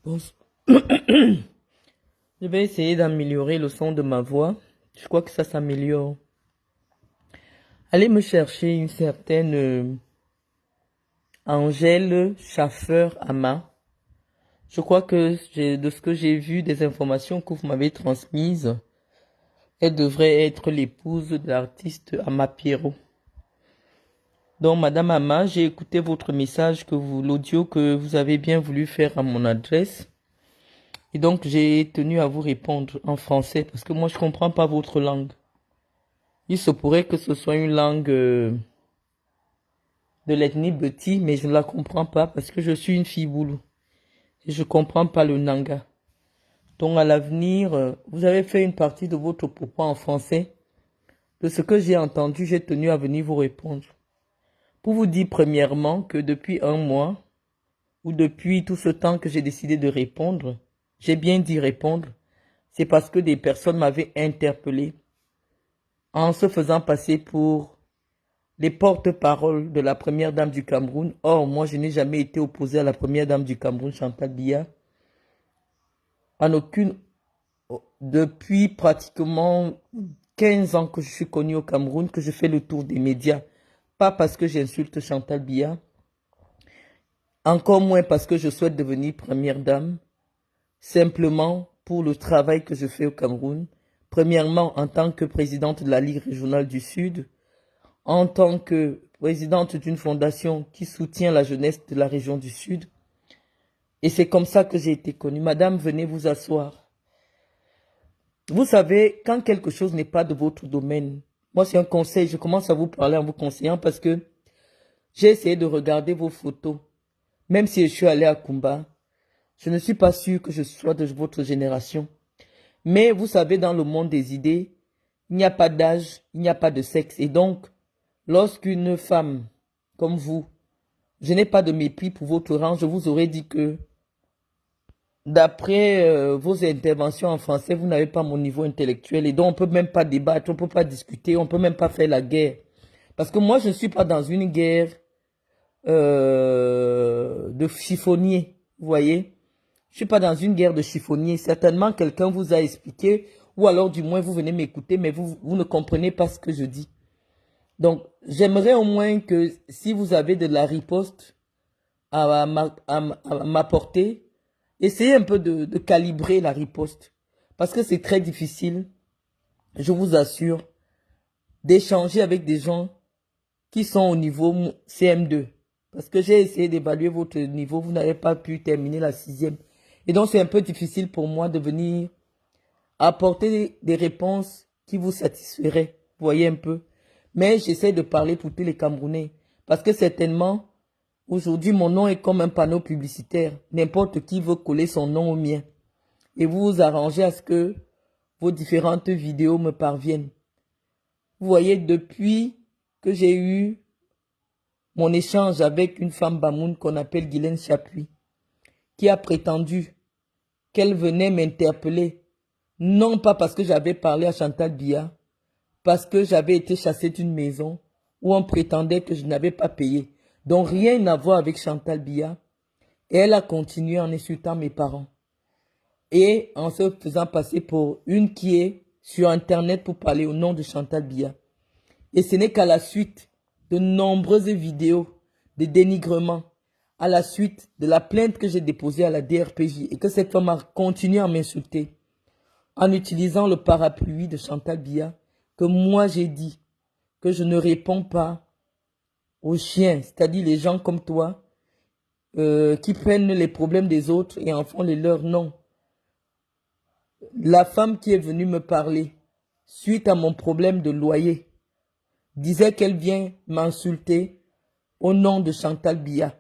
Bon, je vais essayer d'améliorer le son de ma voix. Je crois que ça s'améliore. Allez me chercher une certaine Angèle Schaffer-Ama. Je crois que de ce que j'ai vu, des informations que vous m'avez transmises, elle devrait être l'épouse de l'artiste Ama Pierrot. Donc, Madame Ama, j'ai écouté votre message, l'audio que vous avez bien voulu faire à mon adresse. Et donc, j'ai tenu à vous répondre en français parce que moi, je comprends pas votre langue. Il se pourrait que ce soit une langue de l'ethnie Beti, mais je ne la comprends pas parce que je suis une fille boulou. Et je comprends pas le nanga. Donc, à l'avenir, vous avez fait une partie de votre propos en français. De ce que j'ai entendu, j'ai tenu à venir vous répondre. Pour vous dire premièrement que depuis un mois, ou depuis tout ce temps que j'ai décidé de répondre, j'ai bien dit répondre, c'est parce que des personnes m'avaient interpellé en se faisant passer pour les porte-paroles de la première dame du Cameroun. Or, moi, je n'ai jamais été opposé à la première dame du Cameroun, Chantal Biya. Depuis pratiquement 15 ans que je suis connue au Cameroun, que je fais le tour des médias. Pas parce que j'insulte Chantal Biya, encore moins parce que je souhaite devenir première dame, simplement pour le travail que je fais au Cameroun. Premièrement, en tant que présidente de la Ligue régionale du Sud, en tant que présidente d'une fondation qui soutient la jeunesse de la région du Sud. Et c'est comme ça que j'ai été connue. Madame, venez vous asseoir. Vous savez, quand quelque chose n'est pas de votre domaine, moi c'est un conseil, je commence à vous parler en vous conseillant parce que j'ai essayé de regarder vos photos. Même si je suis allé à Kumba, je ne suis pas sûr que je sois de votre génération. Mais vous savez, dans le monde des idées, il n'y a pas d'âge, il n'y a pas de sexe. Et donc, lorsqu'une femme comme vous, je n'ai pas de mépris pour votre rang, je vous aurais dit que d'après vos interventions en français, vous n'avez pas mon niveau intellectuel et donc on ne peut même pas débattre, on ne peut pas discuter, on ne peut même pas faire la guerre. Parce que moi, je ne suis pas dans une guerre de chiffonnier, vous voyez. Je ne suis pas dans une guerre de chiffonnier. Certainement, quelqu'un vous a expliqué, ou alors du moins vous venez m'écouter, mais vous ne comprenez pas ce que je dis. Donc, j'aimerais au moins que si vous avez de la riposte à m'apporter, essayez un peu de calibrer la riposte. Parce que c'est très difficile, je vous assure, d'échanger avec des gens qui sont au niveau CM2. Parce que j'ai essayé d'évaluer votre niveau, vous n'avez pas pu terminer la 6e. Et donc c'est un peu difficile pour moi de venir apporter des réponses qui vous satisferaient. Vous voyez un peu. Mais j'essaie de parler pour tous les Camerounais. Parce que certainement, aujourd'hui, mon nom est comme un panneau publicitaire. N'importe qui veut coller son nom au mien. Et vous vous arrangez à ce que vos différentes vidéos me parviennent. Vous voyez, depuis que j'ai eu mon échange avec une femme Bamoun qu'on appelle Guylaine Chapuis, qui a prétendu qu'elle venait m'interpeller, non pas parce que j'avais parlé à Chantal Biya, parce que j'avais été chassée d'une maison où on prétendait que je n'avais pas payé. Donc rien à voir avec Chantal Biya. Et elle a continué en insultant mes parents. Et en se faisant passer pour une qui est sur Internet pour parler au nom de Chantal Biya. Et ce n'est qu'à la suite de nombreuses vidéos de dénigrement, à la suite de la plainte que j'ai déposée à la DRPJ et que cette femme a continué à m'insulter en utilisant le parapluie de Chantal Biya, que moi j'ai dit que je ne réponds pas aux chiens, c'est-à-dire les gens comme toi qui prennent les problèmes des autres et en font les leurs. Non. La femme qui est venue me parler suite à mon problème de loyer disait qu'elle vient m'insulter au nom de Chantal Biya.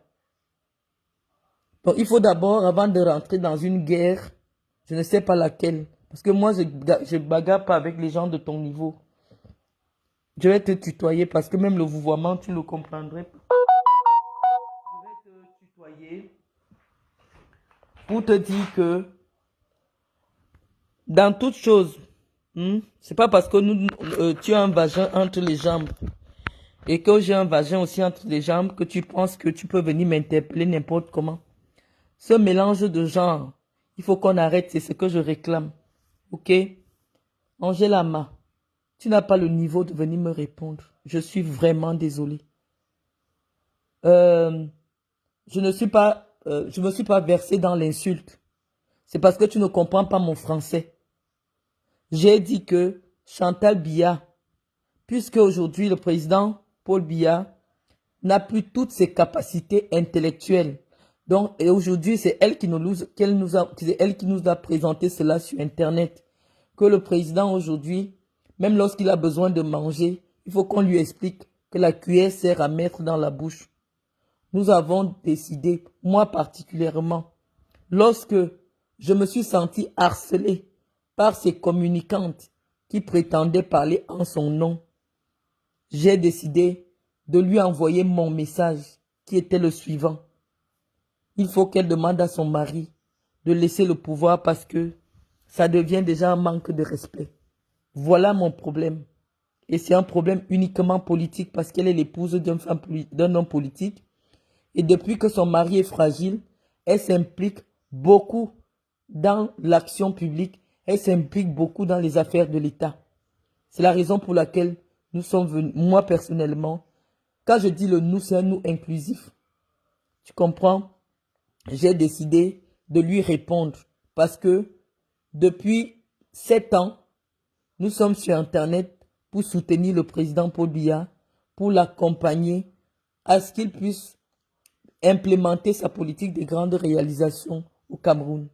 Donc il faut d'abord, avant de rentrer dans une guerre, je ne sais pas laquelle, parce que moi je bagarre pas avec les gens de ton niveau. Je vais te tutoyer parce que même le vouvoiement, tu ne le comprendrais pas. Je vais te tutoyer pour te dire que dans toute chose, c'est pas parce que tu as un vagin entre les jambes et que j'ai un vagin aussi entre les jambes que tu penses que tu peux venir m'interpeller n'importe comment. Ce mélange de genres, il faut qu'on arrête, c'est ce que je réclame. Ok? Angela Ma, tu n'as pas le niveau de venir me répondre. Je suis vraiment désolée. Je me suis pas versé dans l'insulte. C'est parce que tu ne comprends pas mon français. J'ai dit que Chantal Biya, puisque aujourd'hui le président Paul Biya n'a plus toutes ses capacités intellectuelles. Donc, et aujourd'hui, c'est elle qui nous a présenté cela sur Internet. Que le président aujourd'hui, même lorsqu'il a besoin de manger, il faut qu'on lui explique que la cuillère sert à mettre dans la bouche. Nous avons décidé, moi particulièrement, lorsque je me suis senti harcelé par ces communicantes qui prétendaient parler en son nom, j'ai décidé de lui envoyer mon message qui était le suivant. Il faut qu'elle demande à son mari de laisser le pouvoir parce que ça devient déjà un manque de respect. Voilà mon problème. Et c'est un problème uniquement politique parce qu'elle est l'épouse d'un homme politique. Et depuis que son mari est fragile, elle s'implique beaucoup dans l'action publique. Elle s'implique beaucoup dans les affaires de l'État. C'est la raison pour laquelle nous sommes venus, moi personnellement, quand je dis le nous, c'est un nous inclusif. Tu comprends? J'ai décidé de lui répondre parce que depuis 7 ans, nous sommes sur Internet pour soutenir le président Paul Biya, pour l'accompagner à ce qu'il puisse implémenter sa politique de grandes réalisations au Cameroun.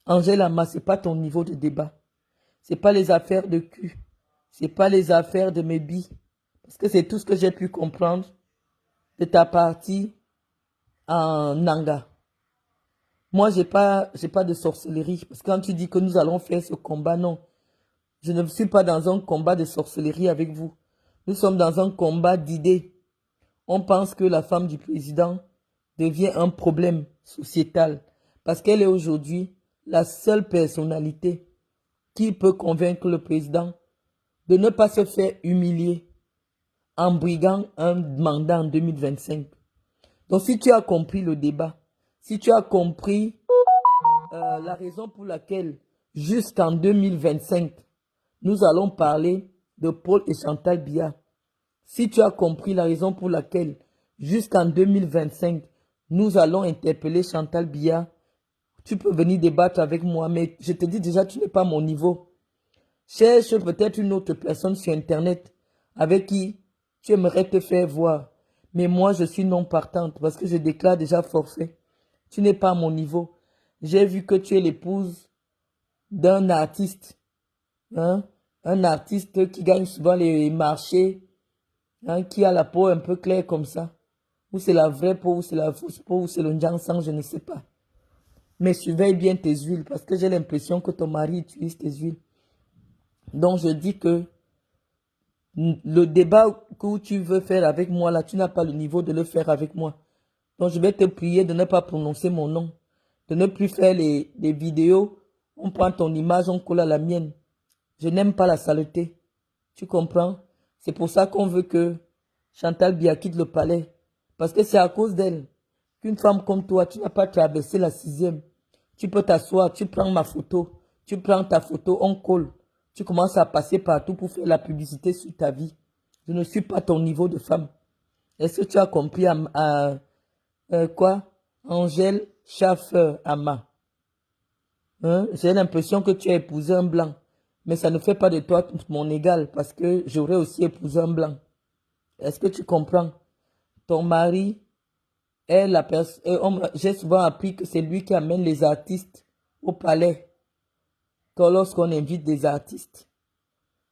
Angela Ma, ce n'est pas ton niveau de débat. Ce n'est pas les affaires de cul. Ce n'est pas les affaires de mes billes. Parce que c'est tout ce que j'ai pu comprendre de ta partie en Nanga. Moi, j'ai pas de sorcellerie. Parce que quand tu dis que nous allons faire ce combat, non. Je ne suis pas dans un combat de sorcellerie avec vous. Nous sommes dans un combat d'idées. On pense que la femme du président devient un problème sociétal. Parce qu'elle est aujourd'hui la seule personnalité qui peut convaincre le président de ne pas se faire humilier en briguant un mandat en 2025. Donc si tu as compris le débat, si tu as compris la raison pour laquelle jusqu'en 2025, nous allons parler de Paul et Chantal Biya, si tu as compris la raison pour laquelle jusqu'en 2025, nous allons interpeller Chantal Biya, tu peux venir débattre avec moi, mais je te dis déjà, tu n'es pas à mon niveau. Cherche peut-être une autre personne sur Internet avec qui tu aimerais te faire voir. Mais moi, je suis non partante parce que je déclare déjà forfait. Tu n'es pas à mon niveau. J'ai vu que tu es l'épouse d'un artiste. Hein? Un artiste qui gagne souvent les marchés, hein? Qui a la peau un peu claire comme ça. Ou c'est la vraie peau, ou c'est la fausse peau, ou c'est le sang, je ne sais pas. Mais surveille bien tes huiles parce que j'ai l'impression que ton mari utilise tes huiles. Donc je dis que le débat que tu veux faire avec moi, là, tu n'as pas le niveau de le faire avec moi. Donc je vais te prier de ne pas prononcer mon nom. De ne plus faire les vidéos. On prend ton image, on colle à la mienne. Je n'aime pas la saleté. Tu comprends? C'est pour ça qu'on veut que Chantal Biya quitte le palais. Parce que c'est à cause d'elle qu'une femme comme toi, tu n'as pas traversé la 6e. Tu peux t'asseoir, tu prends ma photo, tu prends ta photo, on colle. Tu commences à passer partout pour faire la publicité sur ta vie. Je ne suis pas ton niveau de femme. Est-ce que tu as compris quoi? Angèle Schaffer Ama. Hein? J'ai l'impression que tu as épousé un blanc. Mais ça ne fait pas de toi mon égal parce que j'aurais aussi épousé un blanc. Est-ce que tu comprends? Ton mari est la personne. J'ai souvent appris que c'est lui qui amène les artistes au palais lorsqu'on invite des artistes.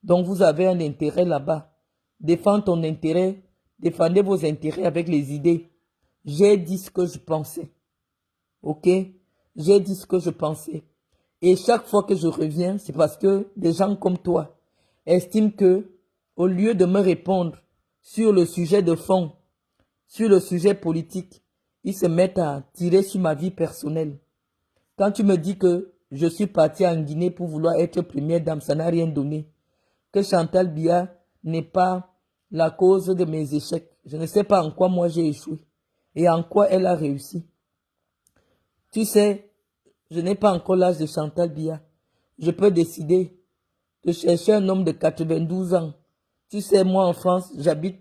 Donc vous avez un intérêt là-bas. Défends ton intérêt. Défendez vos intérêts avec les idées. J'ai dit ce que je pensais. Ok? J'ai dit ce que je pensais. Et chaque fois que je reviens, c'est parce que des gens comme toi estiment que, au lieu de me répondre sur le sujet de fond, sur le sujet politique, ils se mettent à tirer sur ma vie personnelle. Quand tu me dis que je suis parti en Guinée pour vouloir être première dame, ça n'a rien donné. Que Chantal Biya n'est pas la cause de mes échecs. Je ne sais pas en quoi moi j'ai échoué et en quoi elle a réussi. Tu sais, je n'ai pas encore l'âge de Chantal Biya. Je peux décider de chercher un homme de 92 ans. Tu sais, moi en France, j'habite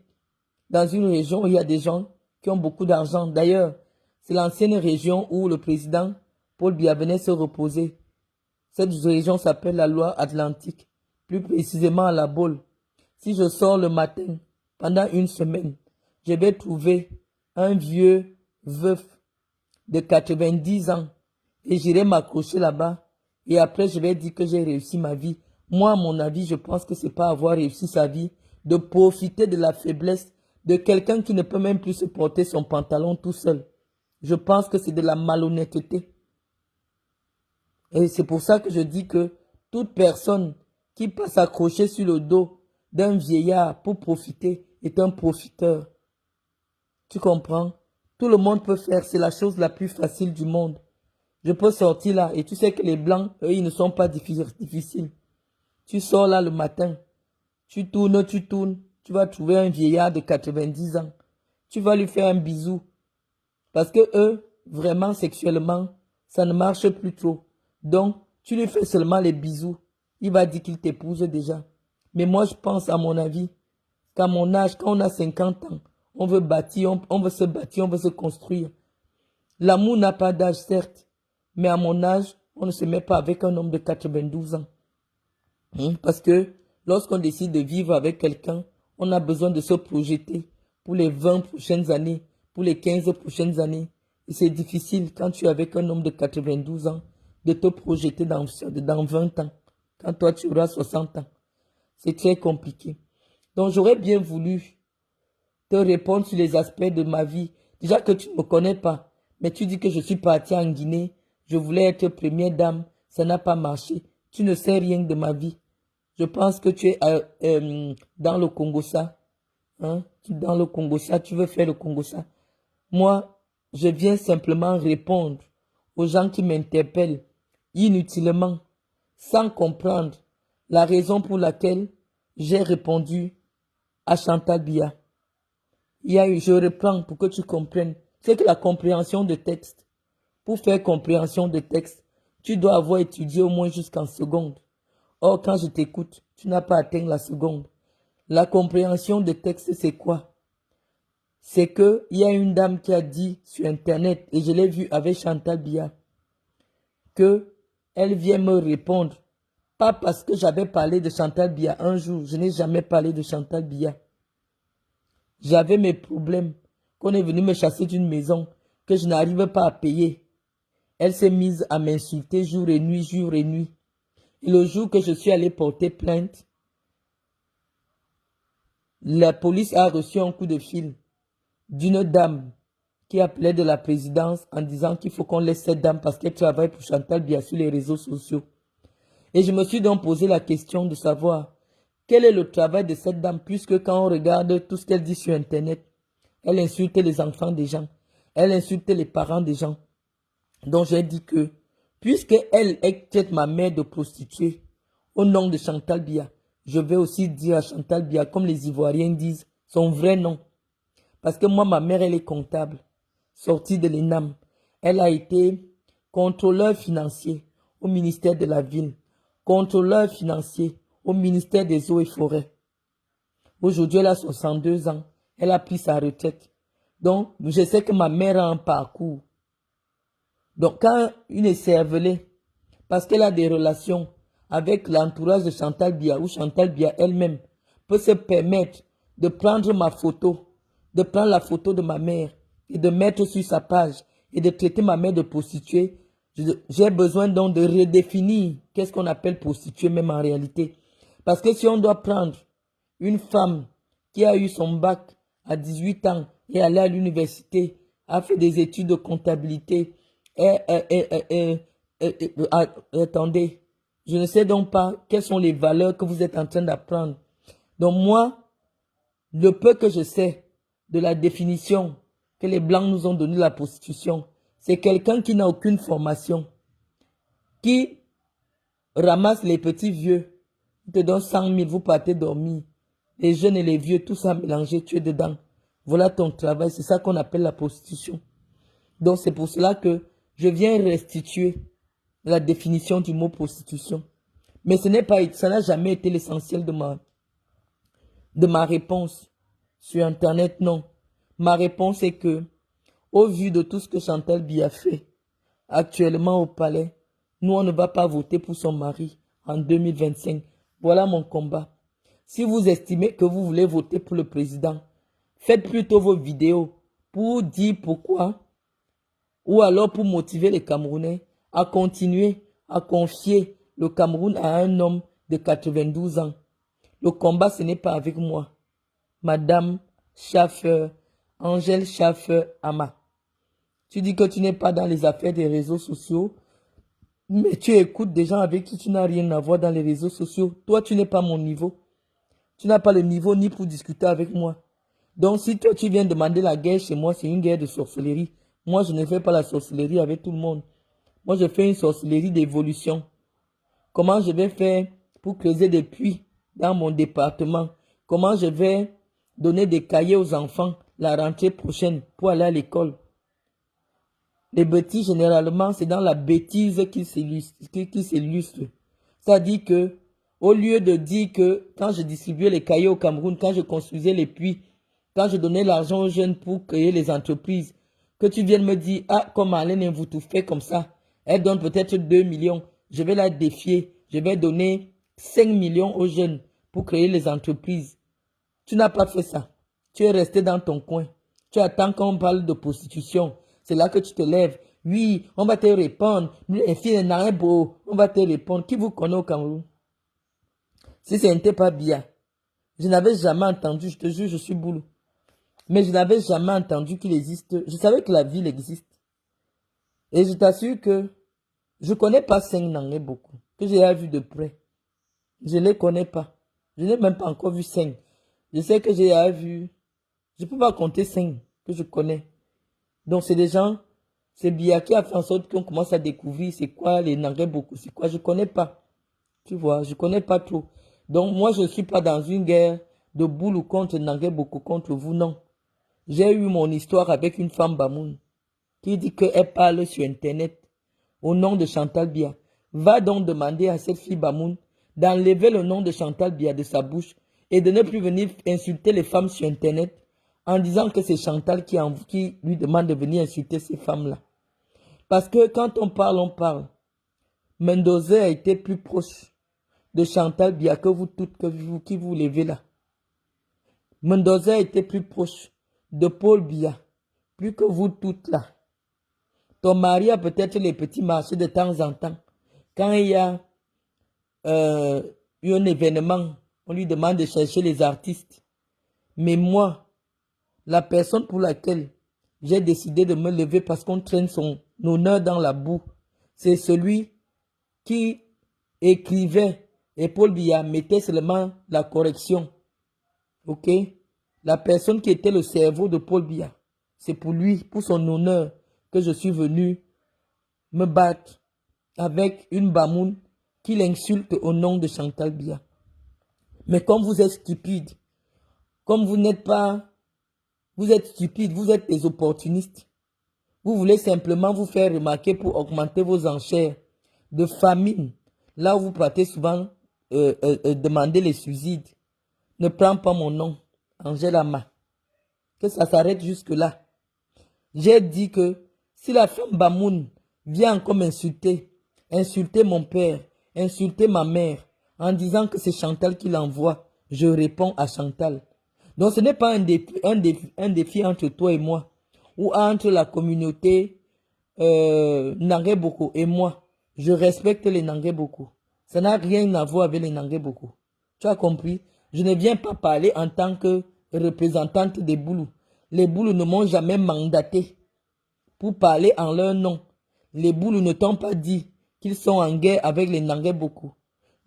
dans une région où il y a des gens qui ont beaucoup d'argent. D'ailleurs, c'est l'ancienne région où le président Paul Biya venait se reposer. Cette région s'appelle la Loire-Atlantique, plus précisément à La Baule. Si je sors le matin, pendant une semaine, je vais trouver un vieux veuf de 90 ans et j'irai m'accrocher là-bas. Et après, je vais dire que j'ai réussi ma vie. Moi, à mon avis, je pense que c'est pas avoir réussi sa vie, de profiter de la faiblesse de quelqu'un qui ne peut même plus se porter son pantalon tout seul. Je pense que c'est de la malhonnêteté. Et c'est pour ça que je dis que toute personne qui peut s'accrocher sur le dos d'un vieillard pour profiter est un profiteur. Tu comprends? Tout le monde peut faire, c'est la chose la plus facile du monde. Je peux sortir là et tu sais que les blancs, eux, ils ne sont pas difficiles. Tu sors là le matin, tu tournes, tu vas trouver un vieillard de 90 ans. Tu vas lui faire un bisou. Parce que eux, vraiment sexuellement, ça ne marche plus trop. Donc, tu lui fais seulement les bisous. Il va dire qu'il t'épouse déjà. Mais moi, je pense, à mon avis, qu'à mon âge, quand on a 50 ans, on veut bâtir, on veut se bâtir, on veut se construire. L'amour n'a pas d'âge, certes. Mais à mon âge, on ne se met pas avec un homme de 92 ans. Parce que lorsqu'on décide de vivre avec quelqu'un, on a besoin de se projeter pour les 20 prochaines années, pour les 15 prochaines années. Et c'est difficile quand tu es avec un homme de 92 ans de te projeter dans 20 ans, quand toi tu auras 60 ans. C'est très compliqué. Donc j'aurais bien voulu te répondre sur les aspects de ma vie. Déjà que tu ne me connais pas, mais tu dis que je suis partie en Guinée, je voulais être première dame, ça n'a pas marché. Tu ne sais rien de ma vie. Je pense que tu es dans le Congo-Ça. Dans le Congo-Ça, tu veux faire le Congo-Ça. Moi, je viens simplement répondre aux gens qui m'interpellent inutilement, sans comprendre la raison pour laquelle j'ai répondu à Chantal Biya. Je reprends pour que tu comprennes. C'est que la compréhension de texte, pour faire compréhension de texte, tu dois avoir étudié au moins jusqu'en seconde. Or, quand je t'écoute, tu n'as pas atteint la seconde. La compréhension de texte, c'est quoi? C'est qu'il y a une dame qui a dit sur Internet, et je l'ai vu avec Chantal Biya, qu'elle vient me répondre. Pas parce que j'avais parlé de Chantal Biya un jour, je n'ai jamais parlé de Chantal Biya. J'avais mes problèmes, qu'on est venu me chasser d'une maison, que je n'arrive pas à payer. Elle s'est mise à m'insulter jour et nuit, jour et nuit. Et le jour que je suis allé porter plainte, la police a reçu un coup de fil d'une dame qui appelait de la présidence en disant qu'il faut qu'on laisse cette dame parce qu'elle travaille pour Chantal Biya sur les réseaux sociaux. Et je me suis donc posé la question de savoir quel est le travail de cette dame, puisque quand on regarde tout ce qu'elle dit sur Internet, elle insulte les enfants des gens, elle insulte les parents des gens. Donc j'ai dit que, puisque elle est ma mère de prostituée, au nom de Chantal Biya, je vais aussi dire à Chantal Biya, comme les Ivoiriens disent, son vrai nom. Parce que moi, ma mère, elle est comptable, sortie de l'ENAM. Elle a été contrôleur financier au ministère de la Ville, contrôleur financier au ministère des Eaux et Forêts. Aujourd'hui, elle a 62 ans. Elle a pris sa retraite. Donc, je sais que ma mère a un parcours. Donc, quand une écervelée, parce qu'elle a des relations avec l'entourage de Chantal Biya, ou Chantal Biya elle-même peut se permettre de prendre ma photo, de prendre la photo de ma mère et de mettre sur sa page et de traiter ma mère de prostituée, j'ai besoin donc de redéfinir qu'est-ce qu'on appelle prostituée même en réalité. Parce que si on doit prendre une femme qui a eu son bac à 18 ans et allée à l'université, a fait des études de comptabilité, attendez, je ne sais donc pas quelles sont les valeurs que vous êtes en train d'apprendre. Donc moi, le peu que je sais de la définition que les Blancs nous ont donnée de la prostitution, c'est quelqu'un qui n'a aucune formation, qui ramasse les petits vieux, il te donne 100 000, vous partez dormir. Les jeunes et les vieux, tout ça mélangé, tu es dedans. Voilà ton travail, c'est ça qu'on appelle la prostitution. Donc c'est pour cela que Je viens restituer la définition du mot prostitution. Mais ça n'a jamais été l'essentiel de ma réponse sur Internet, non. Ma réponse est que, au vu de tout ce que Chantal Biya fait actuellement au palais, nous, on ne va pas voter pour son mari en 2025. Voilà mon combat. Si vous estimez que vous voulez voter pour le président, faites plutôt vos vidéos pour dire pourquoi, ou alors pour motiver les Camerounais à continuer à confier le Cameroun à un homme de 92 ans. Le combat, ce n'est pas avec moi. Madame Schaffer, Angèle Schaffer Ama. Tu dis que tu n'es pas dans les affaires des réseaux sociaux, mais tu écoutes des gens avec qui tu n'as rien à voir dans les réseaux sociaux. Toi, tu n'es pas mon niveau. Tu n'as pas le niveau ni pour discuter avec moi. Donc, si toi, tu viens demander la guerre chez moi, c'est une guerre de sorcellerie. Moi, je ne fais pas la sorcellerie avec tout le monde. Moi, je fais une sorcellerie d'évolution. Comment je vais faire pour creuser des puits dans mon département? Comment je vais donner des cahiers aux enfants la rentrée prochaine pour aller à l'école? Les bêtises, généralement, c'est dans la bêtise qui s'illustre. C'est-à-dire que, au lieu de dire que quand je distribuais les cahiers au Cameroun, quand je construisais les puits, quand je donnais l'argent aux jeunes pour créer les entreprises, que tu viennes me dire, ah, comme Marlène vous tout fait comme ça, elle donne peut-être 2 millions, je vais la défier, je vais donner 5 millions aux jeunes pour créer les entreprises. Tu n'as pas fait ça. Tu es resté dans ton coin. Tu attends qu'on parle de prostitution. C'est là que tu te lèves. Oui, on va te répondre. Les filles n'ont rien beau. On va te répondre. Qui vous connaît au Cameroun? Si ce n'était pas bien, je n'avais jamais entendu, je te jure, je suis boulot. Mais je n'avais jamais entendu qu'il existe. Je savais que la ville existe. Et je t'assure que je ne connais pas 5 Nangé beaucoup, que j'ai vu de près. Je ne les connais pas. Je n'ai même pas encore vu 5. Je sais que j'ai vu, je ne peux pas compter 5 que je connais. Donc c'est des gens, c'est Biya qui a fait en sorte qu'on commence à découvrir c'est quoi les Nangé beaucoup, c'est quoi, je ne connais pas. Tu vois, je ne connais pas trop. Donc moi je ne suis pas dans une guerre de boule ou contre Nangé beaucoup contre vous, non. J'ai eu mon histoire avec une femme Bamoun qui dit qu'elle parle sur Internet au nom de Chantal Biya. Va donc demander à cette fille Bamoun d'enlever le nom de Chantal Biya de sa bouche et de ne plus venir insulter les femmes sur Internet en disant que c'est Chantal qui lui demande de venir insulter ces femmes-là. Parce que quand on parle. Mendoza a été plus proche de Chantal Biya que vous toutes, qui vous levez là. Mendoza a été plus proche de Paul Biya, plus que vous toutes là. Ton mari a peut-être les petits marchés de temps en temps. Quand il y a un événement, on lui demande de chercher les artistes. Mais moi, la personne pour laquelle j'ai décidé de me lever parce qu'on traîne son honneur dans la boue, c'est celui qui écrivait et Paul Biya mettait seulement la correction. Ok? La personne qui était le cerveau de Paul Biya, c'est pour lui, pour son honneur, que je suis venu me battre avec une Bamoun qui l'insulte au nom de Chantal Biya. Mais comme vous êtes stupide, comme vous n'êtes pas, vous êtes stupide, vous êtes des opportunistes. Vous voulez simplement vous faire remarquer pour augmenter vos enchères de famine. Là où vous partez souvent demander les suicides. Ne prends pas mon nom, Angèle Ama. Que ça s'arrête jusque là. J'ai dit que si la femme Bamoun vient encore m'insulter, insulter mon père, insulter ma mère, en disant que c'est Chantal qui l'envoie, je réponds à Chantal. Donc ce n'est pas un défi entre toi et moi, ou entre la communauté Nangé Boko et moi. Je respecte les Nangé Boko. Ça n'a rien à voir avec les Nangé Boko. Tu as compris? Je ne viens pas parler en tant que représentante des Boulous. Les Boulous ne m'ont jamais mandaté pour parler en leur nom. Les Boulous ne t'ont pas dit qu'ils sont en guerre avec les Nangé Boko.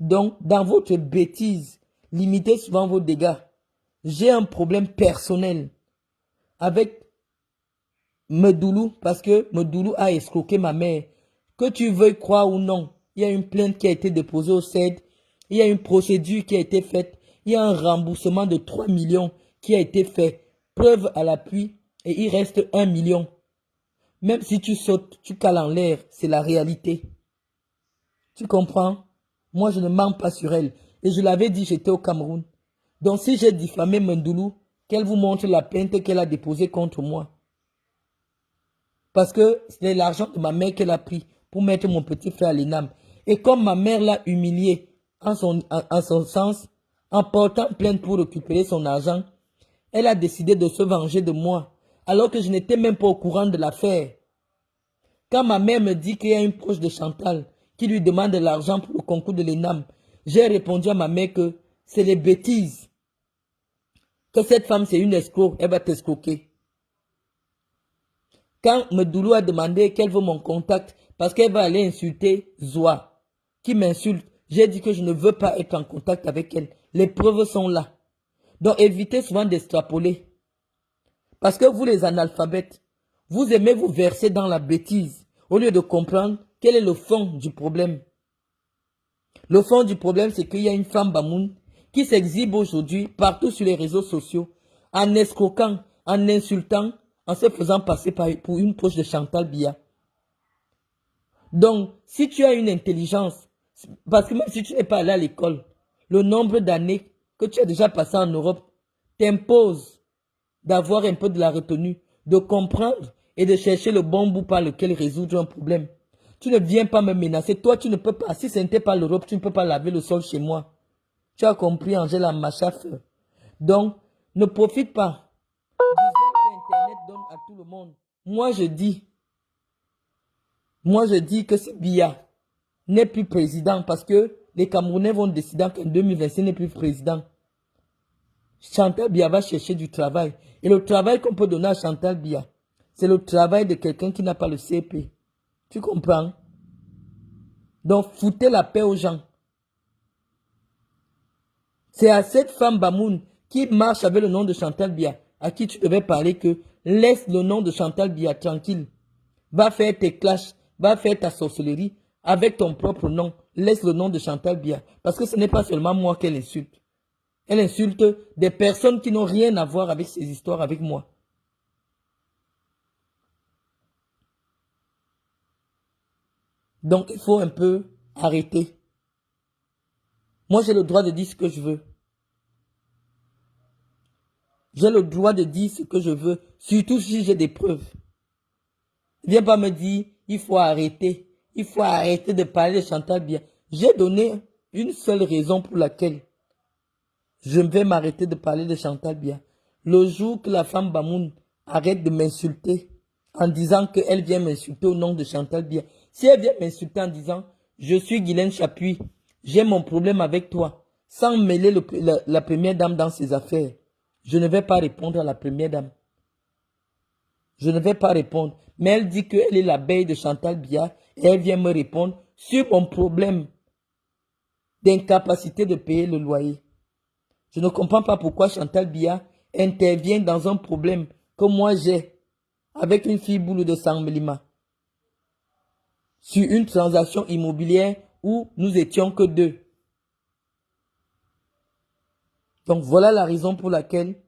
Donc, dans votre bêtise, limitez souvent vos dégâts. J'ai un problème personnel avec Medoulou parce que Medoulou a escroqué ma mère. Que tu veuilles croire ou non, il y a une plainte qui a été déposée au CED, il y a une procédure qui a été faite, il y a un remboursement de 3 millions qui a été fait. Preuve à l'appui et il reste 1 million. Même si tu sautes, tu cales en l'air, c'est la réalité. Tu comprends? Moi, je ne mens pas sur elle. Et je l'avais dit, j'étais au Cameroun. Donc, si j'ai diffamé Mendoulou, qu'elle vous montre la plainte qu'elle a déposée contre moi. Parce que c'est l'argent de ma mère qu'elle a pris pour mettre mon petit frère à l'ENAM. Et comme ma mère l'a humilié en son sens, en portant plainte pour récupérer son argent, elle a décidé de se venger de moi, alors que je n'étais même pas au courant de l'affaire. Quand ma mère me dit qu'il y a une proche de Chantal qui lui demande de l'argent pour le concours de l'ENAM, j'ai répondu à ma mère que c'est des bêtises. Que cette femme, c'est une escroc, elle va t'escroquer. Quand Medoulou a demandé qu'elle veut mon contact parce qu'elle va aller insulter Zoa, qui m'insulte, j'ai dit que je ne veux pas être en contact avec elle. Les preuves sont là. Donc évitez souvent d'extrapoler. Parce que vous les analphabètes, vous aimez vous verser dans la bêtise au lieu de comprendre quel est le fond du problème. Le fond du problème, c'est qu'il y a une femme Bamoun qui s'exhibe aujourd'hui partout sur les réseaux sociaux en escroquant, en insultant, en se faisant passer pour une proche de Chantal Biya. Donc, si tu as une intelligence, parce que même si tu n'es pas allé à l'école, le nombre d'années que tu as déjà passé en Europe t'impose d'avoir un peu de la retenue, de comprendre et de chercher le bon bout par lequel résoudre un problème. Tu ne viens pas me menacer. Toi, tu ne peux pas. Si ce n'était pas l'Europe, tu ne peux pas laver le sol chez moi. Tu as compris, Angela Machaf. Donc, ne profite pas du zèle que Internet donne à tout le monde. Moi, je dis que si Biya n'est plus président, parce que les Camerounais vont décider qu'en 2026 n'est plus président, Chantal Biya va chercher du travail. Et le travail qu'on peut donner à Chantal Biya, c'est le travail de quelqu'un qui n'a pas le CP. Tu comprends? Donc, foutez la paix aux gens. C'est à cette femme Bamoun qui marche avec le nom de Chantal Biya, à qui tu devais parler que laisse le nom de Chantal Biya tranquille. Va faire tes clashs, va faire ta sorcellerie avec ton propre nom. Laisse le nom de Chantal Biya. Parce que ce n'est pas seulement moi qu'elle insulte. Elle insulte des personnes qui n'ont rien à voir avec ces histoires avec moi. Donc, il faut un peu arrêter. Moi, j'ai le droit de dire ce que je veux. J'ai le droit de dire ce que je veux, surtout si j'ai des preuves. Viens pas me dire, il faut arrêter. Il faut arrêter de parler de Chantal Biya. J'ai donné une seule raison pour laquelle je vais m'arrêter de parler de Chantal Biya. Le jour que la femme Bamoun arrête de m'insulter en disant qu'elle vient m'insulter au nom de Chantal Biya. Si elle vient m'insulter en disant, je suis Guylaine Chapuis, j'ai mon problème avec toi, sans mêler la première dame dans ses affaires, je ne vais pas répondre à la première dame. Je ne vais pas répondre. Mais elle dit qu'elle est l'abeille de Chantal Biya et elle vient me répondre sur mon problème d'incapacité de payer le loyer. Je ne comprends pas pourquoi Chantal Biya intervient dans un problème que moi j'ai avec une fille boule de Sanglima sur une transaction immobilière où nous étions que deux. Donc voilà la raison pour laquelle,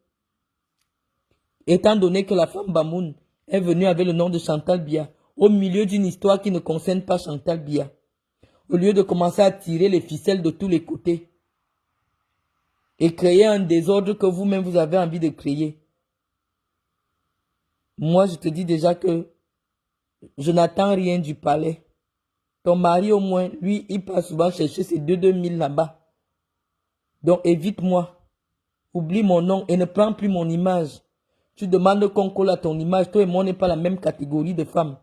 étant donné que la femme Bamoun est venue avec le nom de Chantal Biya, au milieu d'une histoire qui ne concerne pas Chantal Biya, au lieu de commencer à tirer les ficelles de tous les côtés et créer un désordre que vous-même vous avez envie de créer. Moi, je te dis déjà que je n'attends rien du palais. Ton mari, au moins, lui, il passe souvent chercher ses 2 000 là-bas. Donc, évite-moi. Oublie mon nom et ne prends plus mon image. Tu demandes qu'on colle à ton image. Toi et moi, on n'est pas la même catégorie de femmes.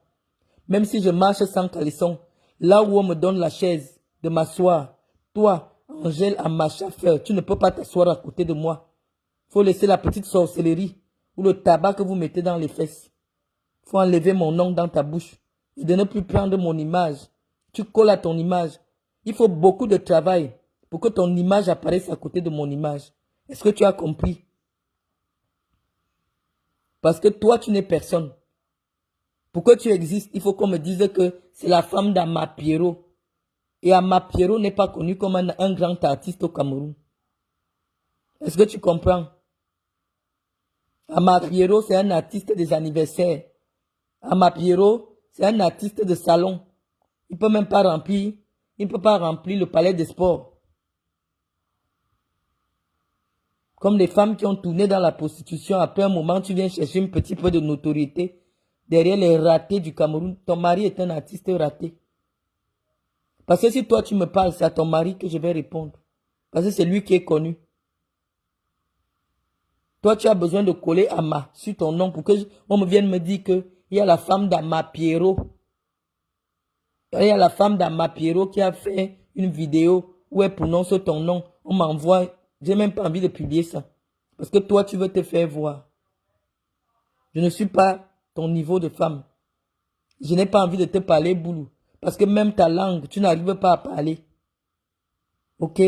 Même si je marche sans caleçon, là où on me donne la chaise de m'asseoir, toi, Angèle Amachaffer, tu ne peux pas t'asseoir à côté de moi. Faut laisser la petite sorcellerie ou le tabac que vous mettez dans les fesses. Faut enlever mon nom dans ta bouche et de ne plus prendre mon image. Tu colles à ton image. Il faut beaucoup de travail pour que ton image apparaisse à côté de mon image. Est-ce que tu as compris? Parce que toi, tu n'es personne. Pour que tu existes, il faut qu'on me dise que c'est la femme d'Ama Pierrot. Et Ama Pierrot n'est pas connu comme un grand artiste au Cameroun. Est-ce que tu comprends? Ama Pierrot, c'est un artiste des anniversaires. Amapiero, c'est un artiste de salon. Il ne peut même pas remplir, il ne peut pas remplir le palais des sports. Comme les femmes qui ont tourné dans la prostitution, après un moment, tu viens chercher un petit peu de notoriété derrière les ratés du Cameroun. Ton mari est un artiste raté. Parce que si toi tu me parles, c'est à ton mari que je vais répondre. Parce que c'est lui qui est connu. Toi, tu as besoin de coller Ama sur ton nom pour que on me vienne me dire qu'il y a la femme d'Ama Pierrot. Il y a la femme d'Ama Pierrot qui a fait une vidéo où elle prononce ton nom. On m'envoie. J'ai même pas envie de publier ça. Parce que toi, tu veux te faire voir. Je ne suis pas ton niveau de femme. Je n'ai pas envie de te parler boulot. Parce que même ta langue, tu n'arrives pas à parler. Ok?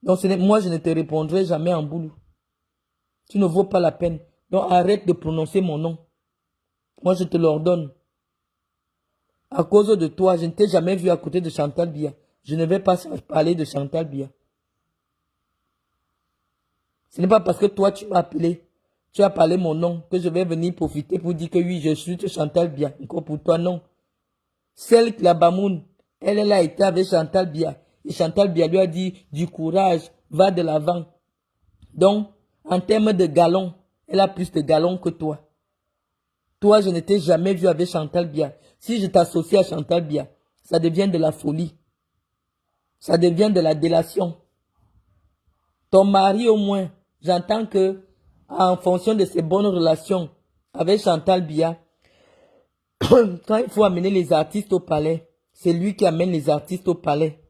Donc, moi, je ne te répondrai jamais en boulot. Tu ne vaux pas la peine. Donc, arrête de prononcer mon nom. Moi, je te l'ordonne. À cause de toi, je ne t'ai jamais vu à côté de Chantal Biya. Je ne vais pas parler de Chantal Biya. Ce n'est pas parce que toi, tu m'as appelé, tu as parlé mon nom, que je vais venir profiter pour dire que oui, je suis Chantal Biya. Encore pour toi, non. Celle qui la Bamoun, elle a été avec Chantal Biya. Et Chantal Biya lui a dit, du courage, va de l'avant. Donc, en termes de galons, elle a plus de galons que toi. Toi, je ne t'ai jamais vu avec Chantal Biya. Si je t'associe à Chantal Biya, ça devient de la folie. Ça devient de la délation. Ton mari, au moins, j'entends que, en fonction de ses bonnes relations avec Chantal Biya, quand il faut amener les artistes au palais, c'est lui qui amène les artistes au palais.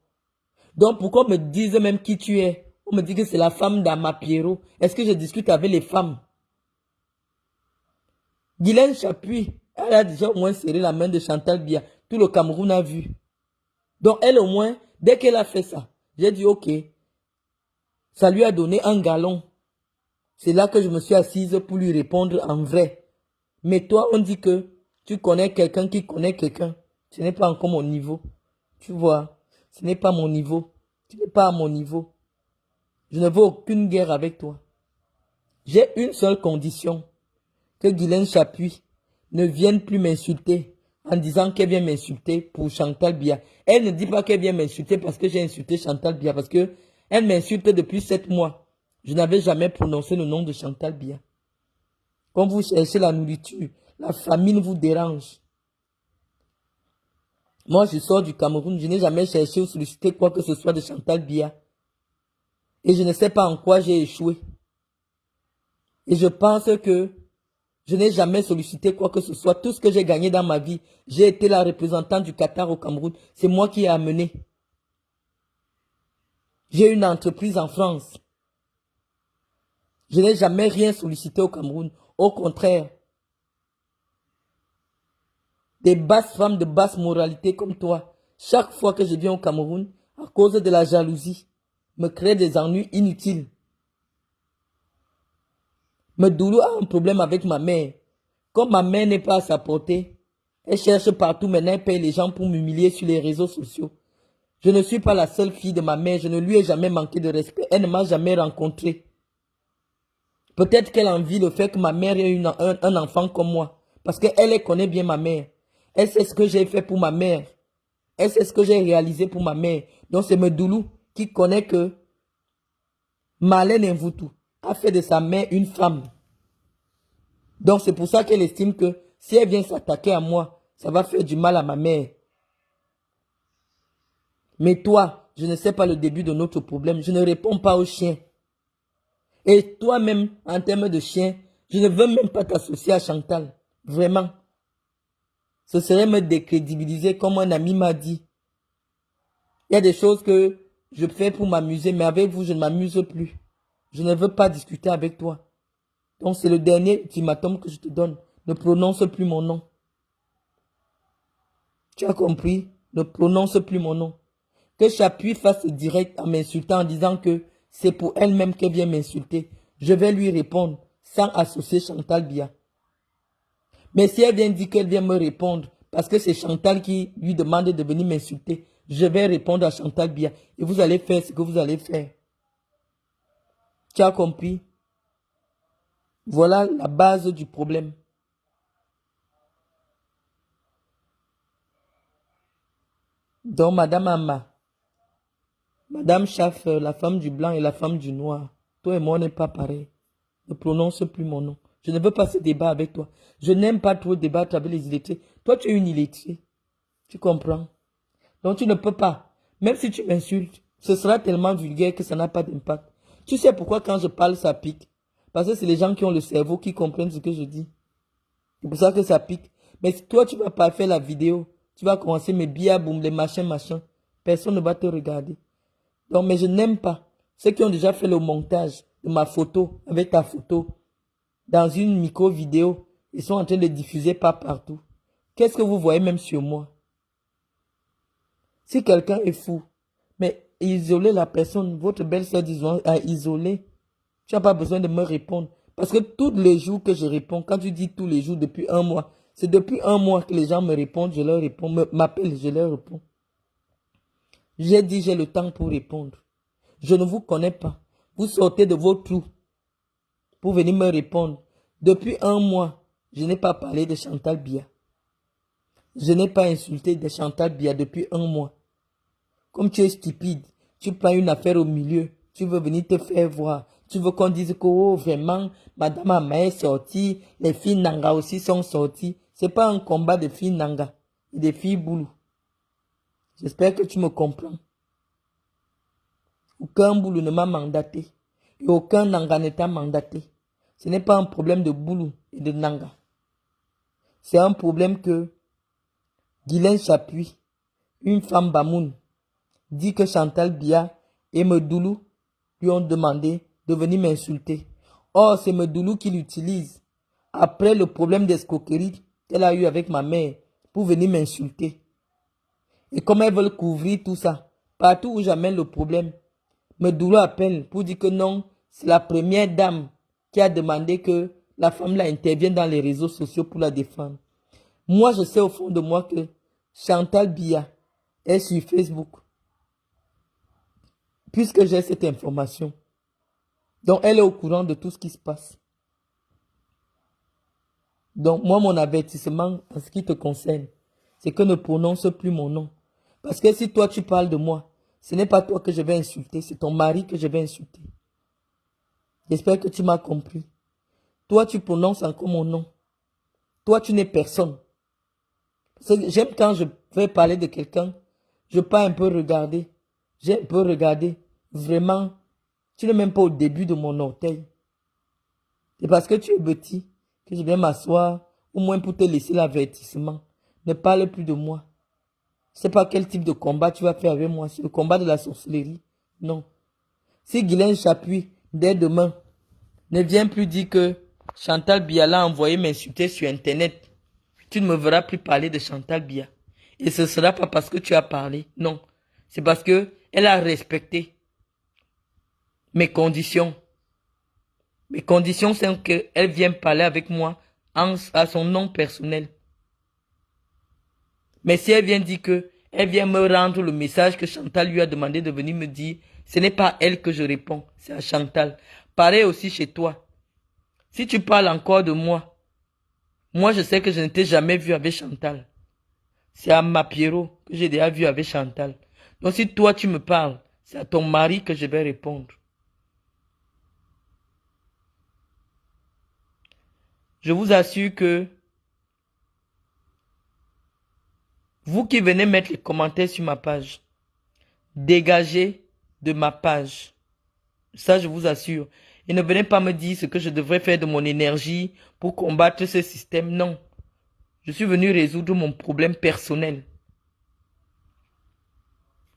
Donc, pourquoi on me dise même qui tu es? On me dit que c'est la femme d'Ama Pierrot. Est-ce que je discute avec les femmes? Guylaine Chapuis, elle a déjà au moins serré la main de Chantal Biya. Tout le Cameroun a vu. Donc, elle au moins, dès qu'elle a fait ça, j'ai dit ok, ça lui a donné un galon. C'est là que je me suis assise pour lui répondre en vrai. Mais toi, on dit que tu connais quelqu'un qui connaît quelqu'un. Ce n'est pas encore mon niveau. Tu vois, ce n'est pas mon niveau. Tu n'es pas à mon niveau. Je ne veux aucune guerre avec toi. J'ai une seule condition. Que Guylaine Chapuis ne vienne plus m'insulter en disant qu'elle vient m'insulter pour Chantal Biya. Elle ne dit pas qu'elle vient m'insulter parce que j'ai insulté Chantal Biya. Parce que elle m'insulte depuis 7 mois. Je n'avais jamais prononcé le nom de Chantal Biya. Quand vous cherchez la nourriture, la famine vous dérange. Moi, je sors du Cameroun. Je n'ai jamais cherché ou sollicité quoi que ce soit de Chantal Biya. Et je ne sais pas en quoi j'ai échoué. Et je pense que je n'ai jamais sollicité quoi que ce soit. Tout ce que j'ai gagné dans ma vie, j'ai été la représentante du Qatar au Cameroun. C'est moi qui ai amené. J'ai une entreprise en France. Je n'ai jamais rien sollicité au Cameroun. Au contraire. Des basses femmes de basse moralité comme toi, chaque fois que je viens au Cameroun, à cause de la jalousie, me créent des ennuis inutiles. Medoulou a un problème avec ma mère. Comme ma mère n'est pas à sa portée, elle cherche partout, maintenant elle paye les gens pour m'humilier sur les réseaux sociaux. Je ne suis pas la seule fille de ma mère, je ne lui ai jamais manqué de respect, elle ne m'a jamais rencontré. Peut-être qu'elle envie le fait que ma mère ait un enfant comme moi, parce qu'elle connaît bien ma mère. Elle sait ce que j'ai fait pour ma mère. Elle sait ce que j'ai réalisé pour ma mère. Donc c'est Medoulou qui connaît que Marlène Mvoutou a fait de sa mère une femme. Donc c'est pour ça qu'elle estime que si elle vient s'attaquer à moi, ça va faire du mal à ma mère. Mais toi, je ne sais pas le début de notre problème. Je ne réponds pas aux chiens. Et toi-même, en termes de chien, je ne veux même pas t'associer à Chantal. Vraiment. Ce serait me décrédibiliser comme un ami m'a dit. Il y a des choses que je fais pour m'amuser, mais avec vous, je ne m'amuse plus. Je ne veux pas discuter avec toi. Donc c'est le dernier ultimatum que je te donne. Ne prononce plus mon nom. Tu as compris? Ne prononce plus mon nom. Que Chapuis fasse direct en m'insultant en disant que c'est pour elle-même qu'elle vient m'insulter. Je vais lui répondre sans associer Chantal Biya. Mais si elle vient dire qu'elle vient me répondre parce que c'est Chantal qui lui demande de venir m'insulter, je vais répondre à Chantal Biya et vous allez faire ce que vous allez faire. Tu as compris? Voilà la base du problème. Donc, Madame Amma, Madame Chaff, la femme du blanc et la femme du noir, toi et moi, on n'est pas pareil. Ne prononce plus mon nom. Je ne veux pas ce débat avec toi. Je n'aime pas trop débattre avec les illettrés. Toi, tu es une illettrée. Tu comprends? Donc, tu ne peux pas. Même si tu m'insultes, ce sera tellement vulgaire que ça n'a pas d'impact. Tu sais pourquoi quand je parle, ça pique? Parce que c'est les gens qui ont le cerveau qui comprennent ce que je dis. C'est pour ça que ça pique. Mais si toi, tu vas pas faire la vidéo, tu vas commencer mes billets, boum, les machins, machin. Personne ne va te regarder. Donc, mais je n'aime pas ceux qui ont déjà fait le montage de ma photo avec ta photo dans une micro-vidéo. Ils sont en train de diffuser pas partout. Qu'est-ce que vous voyez même sur moi? Si quelqu'un est fou, mais isolez la personne, votre belle-sœur, disons, à isoler. Tu n'as pas besoin de me répondre. Parce que tous les jours que je réponds, quand tu dis tous les jours depuis un mois, c'est depuis un mois que les gens me répondent, je leur réponds, m'appellent, je leur réponds. J'ai dit, j'ai le temps pour répondre. Je ne vous connais pas. Vous sortez de vos trous pour venir me répondre. Depuis un mois, je n'ai pas parlé de Chantal Biya. Je n'ai pas insulté de Chantal Biya depuis un mois. Comme tu es stupide, tu prends une affaire au milieu, tu veux venir te faire voir. Tu veux qu'on dise que oh, vraiment, Madame Ama est sortie, les filles Nanga aussi sont sorties. C'est pas un combat de filles Nanga et de filles Boulou. J'espère que tu me comprends. Aucun Boulou ne m'a mandaté. Et aucun Nanga ne t'a mandaté. Ce n'est pas un problème de Boulou et de Nanga. C'est un problème que Guylaine Chapuis, une femme Bamoun, dit que Chantal Biya et Medoulou lui ont demandé de venir m'insulter. Or, c'est Medoulou qui l'utilise après le problème d'escroquerie qu'elle a eu avec ma mère pour venir m'insulter. Et comme elles veulent couvrir tout ça, partout où j'amène le problème, Medoulou appelle pour dire que non, c'est la première dame qui a demandé que la femme là intervienne dans les réseaux sociaux pour la défendre. Moi, je sais au fond de moi que Chantal Biya est sur Facebook. Puisque j'ai cette information. Donc, elle est au courant de tout ce qui se passe. Donc, moi, mon avertissement en ce qui te concerne, c'est que ne prononce plus mon nom. Parce que si toi, tu parles de moi, ce n'est pas toi que je vais insulter, c'est ton mari que je vais insulter. J'espère que tu m'as compris. Toi, tu prononces encore mon nom. Toi, tu n'es personne. J'aime quand je vais parler de quelqu'un, je pars un peu regarder. J'ai un peu regardé. Vraiment, tu n'es même pas au début de mon orteil. C'est parce que tu es petit que je viens m'asseoir, au moins pour te laisser l'avertissement. Ne parle plus de moi. Je ne sais pas quel type de combat tu vas faire avec moi. C'est le combat de la sorcellerie. Non. Si Guylaine Chapuis, dès demain, ne vient plus dire que Chantal Biya l'a envoyé m'insulter sur Internet, tu ne me verras plus parler de Chantal Biya. Et ce ne sera pas parce que tu as parlé. Non. C'est parce que elle a respecté mes conditions. Mes conditions, c'est qu'elle vienne parler avec moi à son nom personnel. Mais si elle vient dire que elle vient me rendre le message que Chantal lui a demandé de venir me dire, ce n'est pas à elle que je réponds, c'est à Chantal. Pareil aussi chez toi. Si tu parles encore de moi, moi je sais que je ne t'ai jamais vu avec Chantal. C'est à ma Pierrot que j'ai déjà vu avec Chantal. Donc si toi tu me parles, c'est à ton mari que je vais répondre. Je vous assure que vous qui venez mettre les commentaires sur ma page, dégagez de ma page. Ça, je vous assure. Et ne venez pas me dire ce que je devrais faire de mon énergie pour combattre ce système. Non. Je suis venu résoudre mon problème personnel.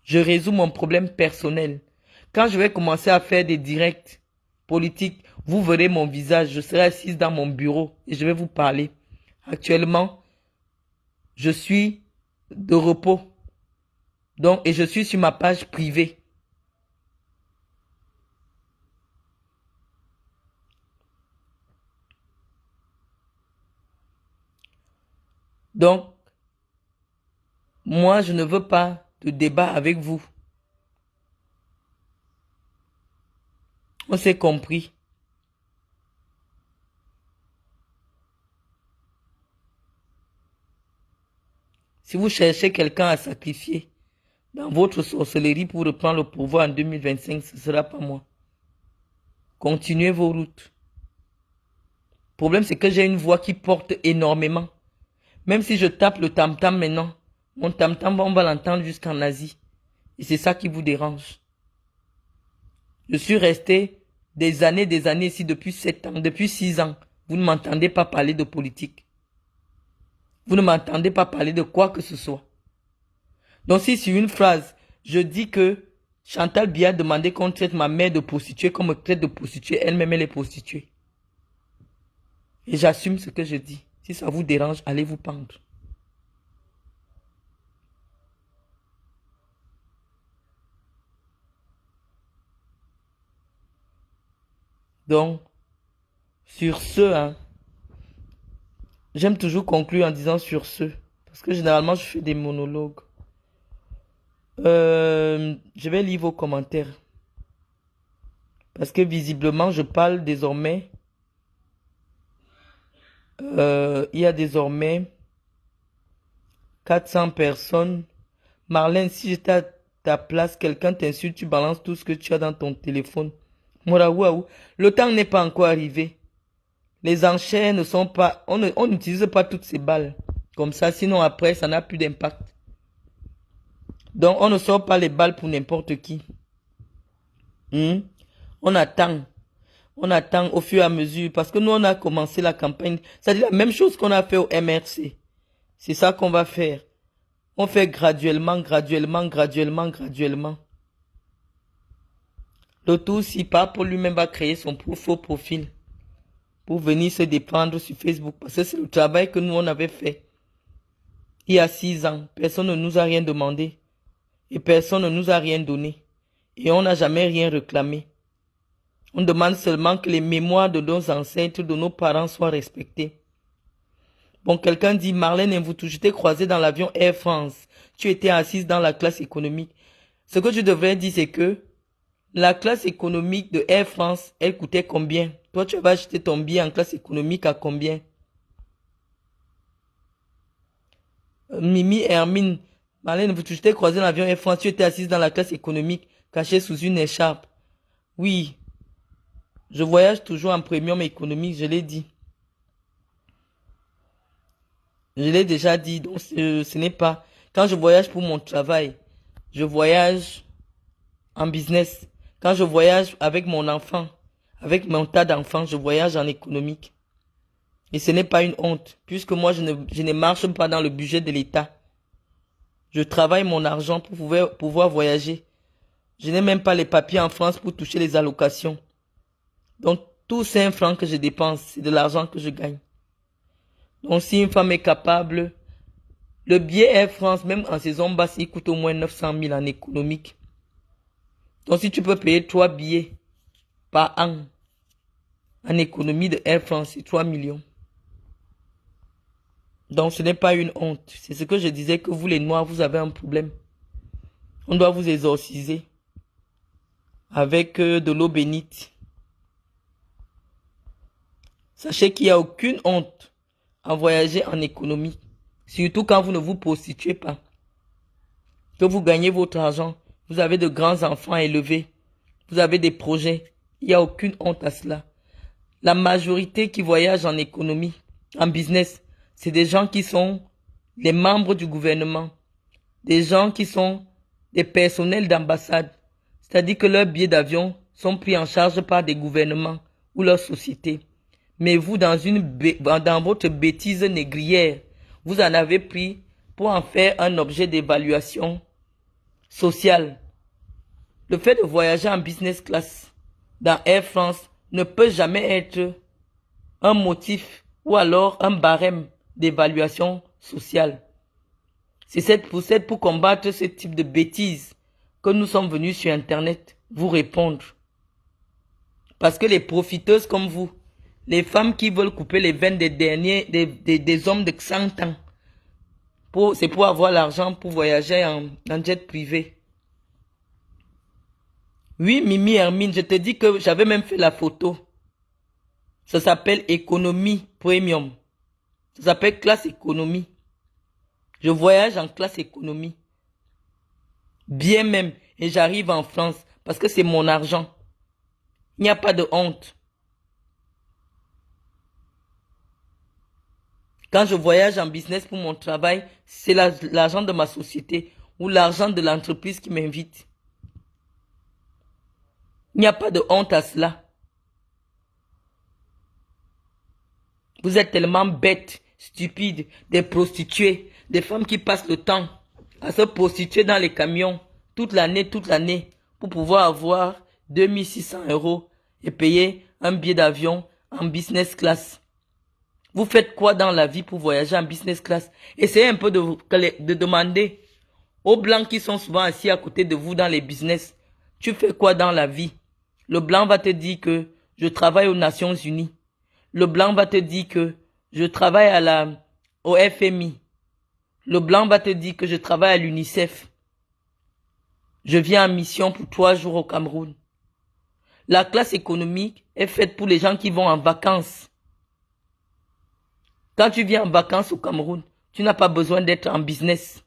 Je résous mon problème personnel. Quand je vais commencer à faire des directs politiques, vous verrez mon visage. Je serai assise dans mon bureau et je vais vous parler. Actuellement, je suis de repos. Donc, et je suis sur ma page privée. Donc, moi, je ne veux pas de débat avec vous. On s'est compris. Si vous cherchez quelqu'un à sacrifier, dans votre sorcellerie pour reprendre le pouvoir en 2025, ce ne sera pas moi. Continuez vos routes. Le problème, c'est que j'ai une voix qui porte énormément. Même si je tape le tam-tam maintenant, mon tam-tam, on va l'entendre jusqu'en Asie. Et c'est ça qui vous dérange. Je suis resté des années ici depuis 7 ans, depuis 6 ans. Vous ne m'entendez pas parler de politique. Vous ne m'entendez pas parler de quoi que ce soit. Donc si sur une phrase, je dis que Chantal Biya a demandé qu'on traite ma mère de prostituée comme on traite de prostituée, elle-même elle est prostituée. Et j'assume ce que je dis. Si ça vous dérange, allez vous pendre. Donc, sur ce, hein, j'aime toujours conclure en disant sur ce. Parce que généralement, je fais des monologues. Je vais lire vos commentaires. Parce que visiblement, je parle désormais. Il y a désormais 400 personnes. Marlène, si j'étais à ta place, quelqu'un t'insulte, tu balances tout ce que tu as dans ton téléphone. Morawaou, le temps n'est pas encore arrivé. Les enchères ne sont pas... On n'utilise pas toutes ces balles. Comme ça, sinon après, ça n'a plus d'impact. Donc, on ne sort pas les balles pour n'importe qui. On attend. On attend au fur et à mesure. Parce que nous, on a commencé la campagne. C'est-à-dire la même chose qu'on a fait au MRC. C'est ça qu'on va faire. On fait graduellement, graduellement, graduellement, graduellement. Le tout, si Pape lui-même va créer son faux profil pour venir se déprendre sur Facebook. Parce que c'est le travail que nous, on avait fait. Il y a 6 ans, personne ne nous a rien demandé. Et personne ne nous a rien donné. Et on n'a jamais rien réclamé. On demande seulement que les mémoires de nos ancêtres, de nos parents soient respectées. Bon, quelqu'un dit, Marlène Mvoutou, je t'ai croisé dans l'avion Air France. Tu étais assise dans la classe économique. Ce que je devrais dire, c'est que la classe économique de Air France, elle coûtait combien? Toi, tu vas acheter ton billet en classe économique à combien? Mimi Hermine, Marlène Mvoutou, je t'ai croisé dans l'avion Air France. Tu étais assise dans la classe économique, cachée sous une écharpe. Oui, je voyage toujours en premium économique, je l'ai dit. Je l'ai déjà dit, donc ce n'est pas... Quand je voyage pour mon travail, je voyage en business. Quand je voyage avec mon enfant, avec mon tas d'enfants, je voyage en économique. Et ce n'est pas une honte, puisque moi, je ne marche pas dans le budget de l'État. Je travaille mon argent pour pouvoir voyager. Je n'ai même pas les papiers en France pour toucher les allocations. Donc, tous 5 francs que je dépense, c'est de l'argent que je gagne. Donc, si une femme est capable, le billet Air France, même en saison basse, il coûte au moins 900 000 en économique. Donc, si tu peux payer 3 billets par an en économie de Air France, c'est 3 millions. Donc, ce n'est pas une honte. C'est ce que je disais, que vous, les Noirs, vous avez un problème. On doit vous exorciser avec de l'eau bénite. Sachez qu'il n'y a aucune honte à voyager en économie. Surtout quand vous ne vous prostituez pas. Que vous gagnez votre argent. Vous avez de grands enfants à élever. Vous avez des projets. Il n'y a aucune honte à cela. La majorité qui voyage en économie, en business, c'est des gens qui sont les membres du gouvernement. Des gens qui sont des personnels d'ambassade. C'est-à-dire que leurs billets d'avion sont pris en charge par des gouvernements ou leurs sociétés. Mais vous, dans votre bêtise négrière, vous en avez pris pour en faire un objet d'évaluation sociale. Le fait de voyager en business class dans Air France ne peut jamais être un motif ou alors un barème d'évaluation sociale. C'est pour combattre ce type de bêtises que nous sommes venus sur Internet vous répondre. Parce que les profiteuses comme vous, les femmes qui veulent couper les veines des hommes de 100 ans, c'est pour avoir l'argent pour voyager en jet privé. Oui, Mimi Hermine, je te dis que j'avais même fait la photo. Ça s'appelle économie premium. Ça s'appelle classe économie. Je voyage en classe économie. bien même, et j'arrive en France parce que c'est mon argent. Il n'y a pas de honte. Quand je voyage en business pour mon travail, c'est l'argent de ma société ou l'argent de l'entreprise qui m'invite. Il n'y a pas de honte à cela. Vous êtes tellement bêtes, stupides, des prostituées, des femmes qui passent le temps à se prostituer dans les camions toute l'année, pour pouvoir avoir 2600 € et payer un billet d'avion en business class. Vous faites quoi dans la vie pour voyager en business class? Essayez un peu de demander aux blancs qui sont souvent assis à côté de vous dans les business. Tu fais quoi dans la vie? Le blanc va te dire que je travaille aux Nations Unies. Le blanc va te dire que je travaille au FMI. Le blanc va te dire que je travaille à l'UNICEF. Je viens en mission pour 3 jours au Cameroun. La classe économique est faite pour les gens qui vont en vacances. Quand tu viens en vacances au Cameroun, tu n'as pas besoin d'être en business.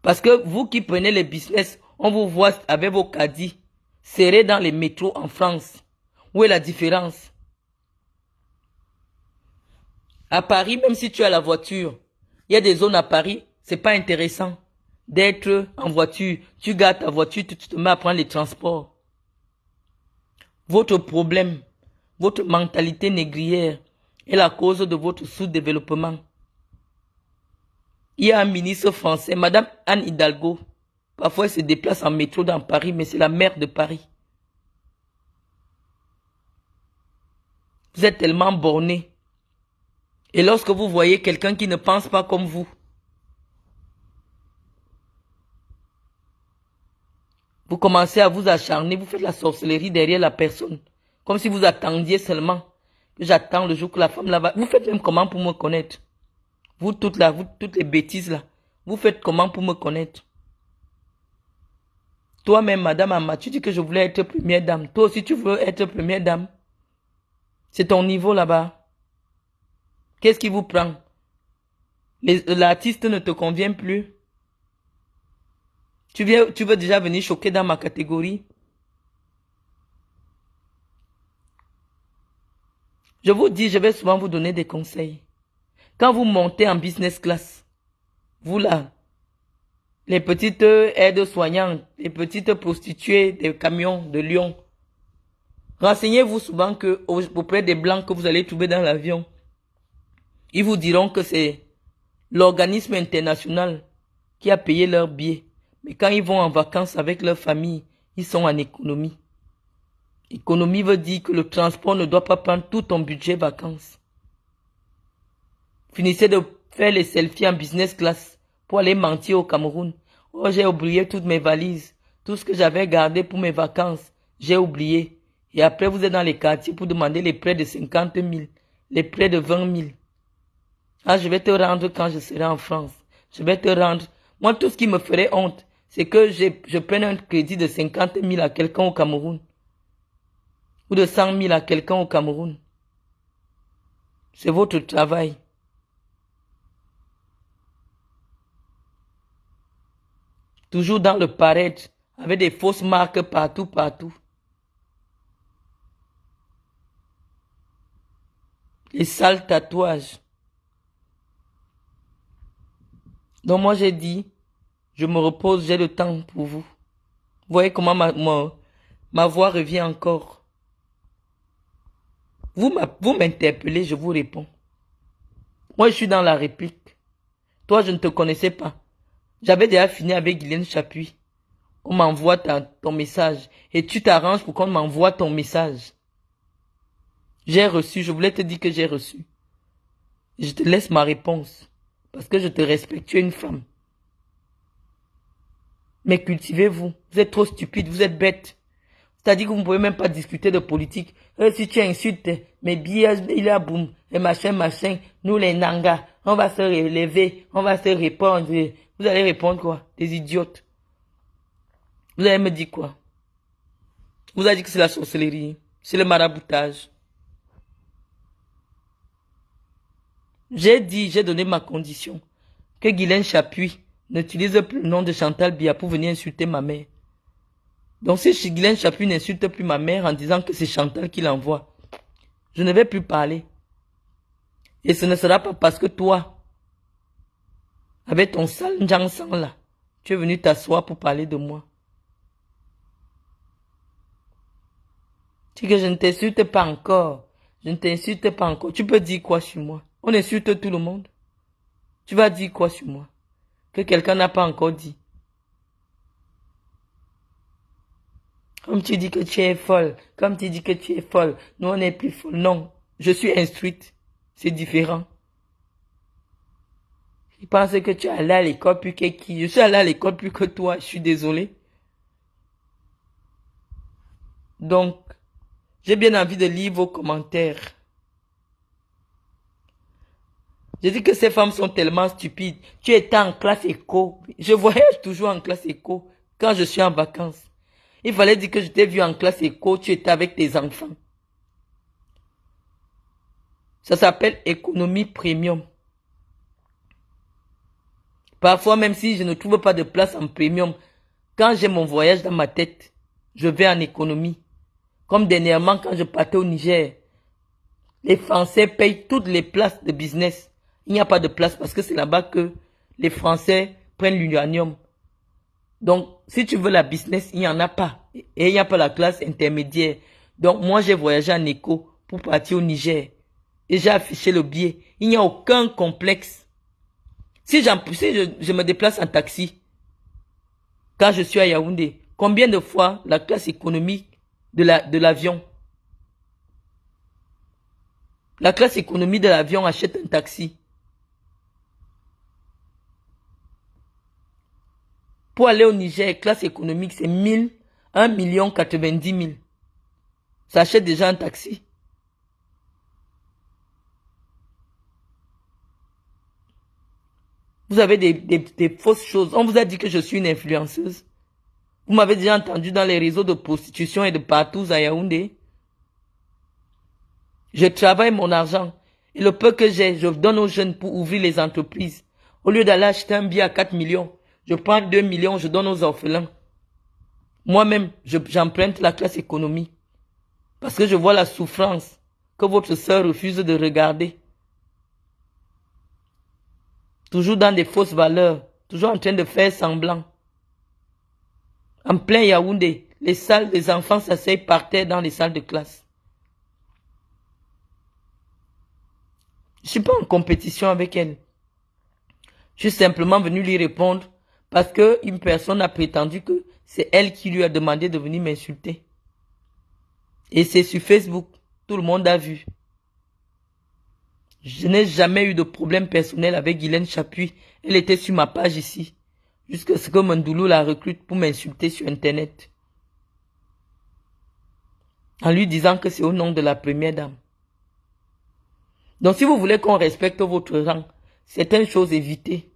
Parce que vous qui prenez les business, on vous voit avec vos caddies serrés dans les métros en France. Où est la différence? À Paris, même si tu as la voiture, il y a des zones à Paris, c'est pas intéressant d'être en voiture. Tu gardes ta voiture, tu te mets à prendre les transports. Votre problème, votre mentalité négrière est la cause de votre sous-développement. Il y a un ministre français, Madame Anne Hidalgo. Parfois, elle se déplace en métro dans Paris, mais c'est la maire de Paris. Vous êtes tellement bornés. Et lorsque vous voyez quelqu'un qui ne pense pas comme vous, vous commencez à vous acharner, vous faites la sorcellerie derrière la personne. Comme si vous attendiez seulement que j'attends le jour que la femme là va. Vous faites même comment pour me connaître? Vous toutes là, vous toutes les bêtises là. Vous faites comment pour me connaître? Toi-même, Madame Amma, tu dis que je voulais être première dame. Toi aussi, tu veux être première dame. C'est ton niveau là-bas. Qu'est-ce qui vous prend? L'artiste ne te convient plus? Tu veux déjà venir choquer dans ma catégorie? Je vous dis, je vais souvent vous donner des conseils. Quand vous montez en business class, vous là, les petites aides-soignantes, les petites prostituées des camions de Lyon, renseignez-vous souvent que auprès des blancs que vous allez trouver dans l'avion, ils vous diront que c'est l'organisme international qui a payé leur billet. Mais quand ils vont en vacances avec leur famille, ils sont en économie. Économie veut dire que le transport ne doit pas prendre tout ton budget vacances. Finissez de faire les selfies en business class pour aller mentir au Cameroun. Oh, j'ai oublié toutes mes valises. Tout ce que j'avais gardé pour mes vacances, j'ai oublié. Et après, vous êtes dans les quartiers pour demander les prêts de 50 000, les prêts de 20 000. Ah, je vais te rendre quand je serai en France. Je vais te rendre. Moi, tout ce qui me ferait honte, c'est que je prenne un crédit de 50 000 à quelqu'un au Cameroun. Ou de 100 000 à quelqu'un au Cameroun. C'est votre travail. Toujours dans le paraître, avec des fausses marques partout, partout. Les sales tatouages. Donc moi j'ai dit, je me repose, j'ai le temps pour vous. Vous voyez comment ma voix revient encore. Vous m'interpellez, je vous réponds. Moi je suis dans la réplique. Toi je ne te connaissais pas. J'avais déjà fini avec Guylaine Chapuis. On m'envoie ton message. Et tu t'arranges pour qu'on m'envoie ton message. J'ai reçu, je voulais te dire que j'ai reçu. Je te laisse ma réponse. Parce que je te respecte, tu es une femme. Mais cultivez-vous. Vous êtes trop stupide, vous êtes bête. C'est-à-dire que vous ne pouvez même pas discuter de politique. Si tu insultes, mes billets, il a boum, et machin, nous les nangas, on va se relever, on va se répondre. Vous allez répondre quoi? Des idiotes. Vous allez me dire quoi? Vous allez dire que c'est la sorcellerie, c'est le maraboutage. J'ai dit, j'ai donné ma condition. que Guylaine Chapuis n'utilise plus le nom de Chantal Biya pour venir insulter ma mère. Donc si Guylaine Chapuis n'insulte plus ma mère en disant que c'est Chantal qui l'envoie, je ne vais plus parler. Et ce ne sera pas parce que toi, avec ton sale njang là, tu es venu t'asseoir pour parler de moi. Tu dis que je ne t'insulte pas encore. Je ne t'insulte pas encore. Tu peux dire quoi sur moi? On insulte tout le monde. Tu vas dire quoi sur moi? Que quelqu'un n'a pas encore dit. Comme tu dis que tu es folle. Comme tu dis que tu es folle. Nous, on n'est plus folle. Non. Je suis instruite. C'est différent. Je pense que tu es allé à l'école plus que qui? Je suis allé à l'école plus que toi. Je suis désolé. Donc, j'ai bien envie de lire vos commentaires. Je dis que ces femmes sont tellement stupides. Tu étais en classe éco. Je voyage toujours en classe éco quand je suis en vacances. Il fallait dire que je t'ai vu en classe éco, tu étais avec tes enfants. Ça s'appelle économie premium. Parfois, même si je ne trouve pas de place en premium, quand j'ai mon voyage dans ma tête, je vais en économie. Comme dernièrement, quand je partais au Niger, les Français payent toutes les places de business. Il n'y a pas de place parce que c'est là-bas que les Français prennent l'uranium. Donc, si tu veux la business, il n'y en a pas. Et il n'y a pas la classe intermédiaire. Donc, moi, j'ai voyagé en éco pour partir au Niger. Et j'ai affiché le billet. Il n'y a aucun complexe. Si je me déplace en taxi, quand je suis à Yaoundé, combien de fois la classe économique de l'avion, la classe économique de l'avion achète un taxi. Pour aller au Niger, classe économique, c'est 1,90 000. Ça achète déjà un taxi. Vous avez des fausses choses. On vous a dit que je suis une influenceuse. Vous m'avez déjà entendu dans les réseaux de prostitution et de partout à Yaoundé. Je travaille mon argent. Et le peu que j'ai, je donne aux jeunes pour ouvrir les entreprises. Au lieu d'aller acheter un billet à 4 millions, je prends 2 millions, je donne aux orphelins. Moi-même, j'emprunte la classe économie. Parce que je vois la souffrance que votre sœur refuse de regarder. Toujours dans des fausses valeurs. Toujours en train de faire semblant. En plein Yaoundé, les salles des enfants s'asseyent par terre dans les salles de classe. Je ne suis pas en compétition avec elle. Je suis simplement venu lui répondre parce qu'une personne a prétendu que c'est elle qui lui a demandé de venir m'insulter. Et c'est sur Facebook. Tout le monde a vu. Je n'ai jamais eu de problème personnel avec Guylaine Chapuis. Elle était sur ma page ici. Jusqu'à ce que Mandoulou la recrute pour m'insulter sur Internet. En lui disant que c'est au nom de la première dame. Donc si vous voulez qu'on respecte votre rang, certaines choses évitées.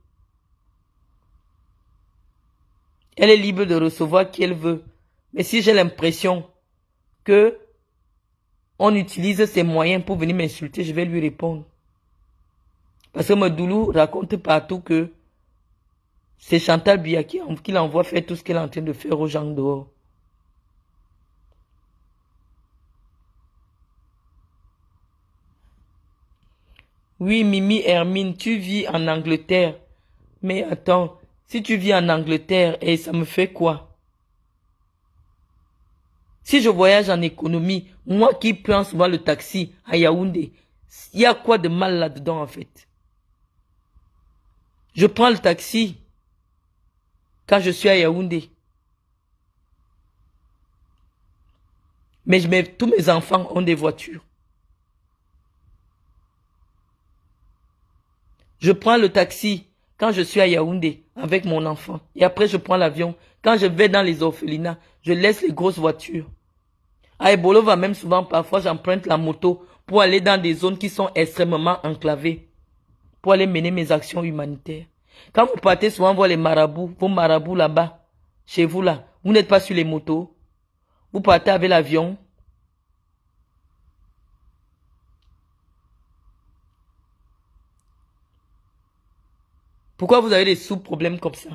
Elle est libre de recevoir qui elle veut. Mais si j'ai l'impression que on utilise ses moyens pour venir m'insulter, je vais lui répondre. Parce que Mandoulou raconte partout que c'est Chantal Biya qui l'envoie faire tout ce qu'elle est en train de faire aux gens dehors. Oui, Mimi Hermine, tu vis en Angleterre. Mais attends, si tu vis en Angleterre, et ça me fait quoi? Si je voyage en économie, moi qui prends souvent le taxi à Yaoundé, il y a quoi de mal là-dedans en fait? Je prends le taxi quand je suis à Yaoundé. Mais tous mes enfants ont des voitures. Je prends le taxi quand je suis à Yaoundé avec mon enfant. Et après, je prends l'avion. Quand je vais dans les orphelinats, je laisse les grosses voitures. À Ebolova, même souvent, parfois, j'emprunte la moto pour aller dans des zones qui sont extrêmement enclavées. Pour aller mener mes actions humanitaires. Quand vous partez souvent voir les marabouts, vos marabouts là-bas, chez vous là, vous n'êtes pas sur les motos. Vous partez avec l'avion. Pourquoi vous avez des sous-problèmes comme ça?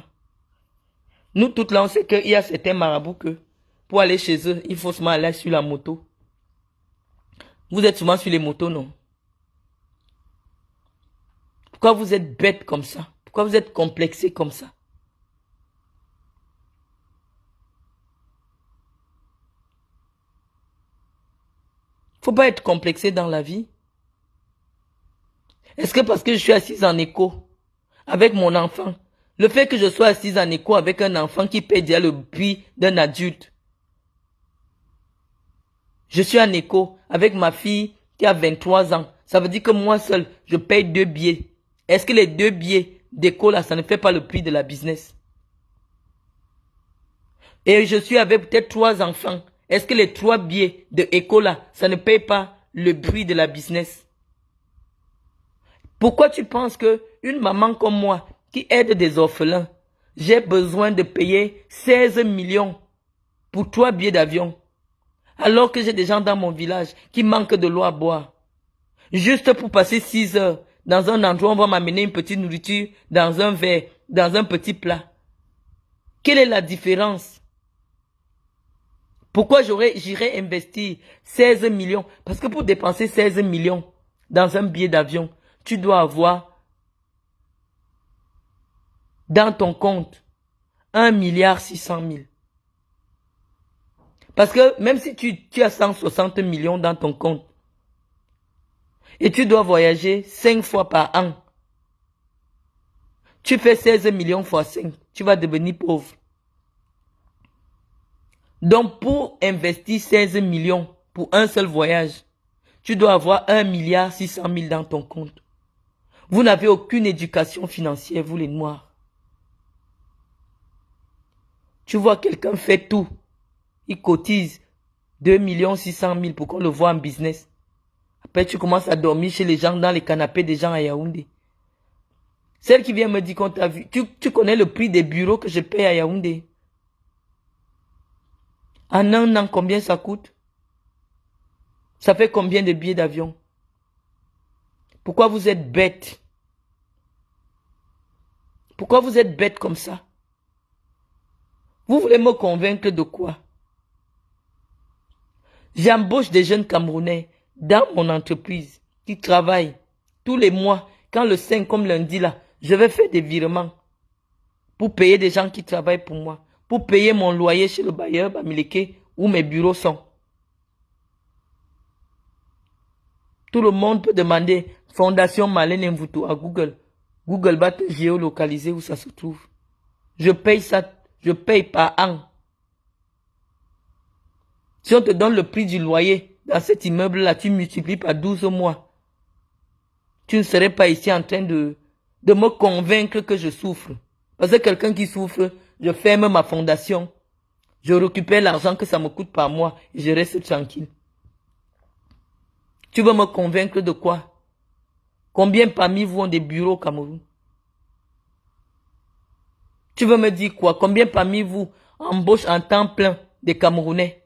Nous, toutes là, on sait qu'il y a certains marabouts que pour aller chez eux, il faut seulement aller sur la moto. Vous êtes souvent sur les motos, non? Pourquoi vous êtes bête comme ça? Pourquoi vous êtes complexé comme ça? Faut pas être complexé dans la vie. Est-ce que parce que je suis assise en écho avec mon enfant, le fait que je sois assise en écho avec un enfant qui paie déjà le prix d'un adulte, je suis en écho avec ma fille qui a 23 ans, ça veut dire que moi seul, je paye 2 billets. Est-ce que les 2 billets d'écho là, ça ne fait pas le prix de la business? Et je suis avec peut-être 3 enfants. Est-ce que les 3 billets de écho là, ça ne paye pas le prix de la business? Pourquoi tu penses que une maman comme moi, qui aide des orphelins, j'ai besoin de payer 16 millions pour 3 billets d'avion, alors que j'ai des gens dans mon village qui manquent de l'eau à boire? Juste pour passer 6 heures dans un endroit où on va m'amener une petite nourriture dans un verre, dans un petit plat. Quelle est la différence? Pourquoi j'irais investir 16 millions? Parce que pour dépenser 16 millions dans un billet d'avion, tu dois avoir dans ton compte 1,6 milliard. Parce que même si tu as 160 millions dans ton compte et tu dois voyager 5 fois par an, tu fais 16 millions fois 5, tu vas devenir pauvre. Donc pour investir 16 millions pour un seul voyage, tu dois avoir 1,6 milliard dans ton compte. Vous n'avez aucune éducation financière, vous les Noirs. Tu vois quelqu'un fait tout. Il cotise 2,6 millions pour qu'on le voit en business. Après, tu commences à dormir chez les gens dans les canapés des gens à Yaoundé. Celle qui vient me dire qu'on t'a vu. Tu connais le prix des bureaux que je paye à Yaoundé. En un an, combien ça coûte? Ça fait combien de billets d'avion? Pourquoi vous êtes bête? Pourquoi vous êtes bête comme ça? Vous voulez me convaincre de quoi? J'embauche des jeunes Camerounais dans mon entreprise qui travaillent tous les mois. Quand le 5 comme lundi là, je vais faire des virements pour payer des gens qui travaillent pour moi, pour payer mon loyer chez le bailleur Bamileke où mes bureaux sont. Tout le monde peut demander Fondation Marlène Mvuto à Google. Google va te géolocaliser où ça se trouve. Je paye ça, je paye par an. Si on te donne le prix du loyer dans cet immeuble-là, tu multiplies par 12 mois. Tu ne serais pas ici en train de me convaincre que je souffre. Parce que quelqu'un qui souffre, je ferme ma fondation. Je récupère l'argent que ça me coûte par mois et je reste tranquille. Tu veux me convaincre de quoi? Combien parmi vous ont des bureaux au Cameroun? Tu veux me dire quoi? Combien parmi vous embauchent en temps plein des Camerounais?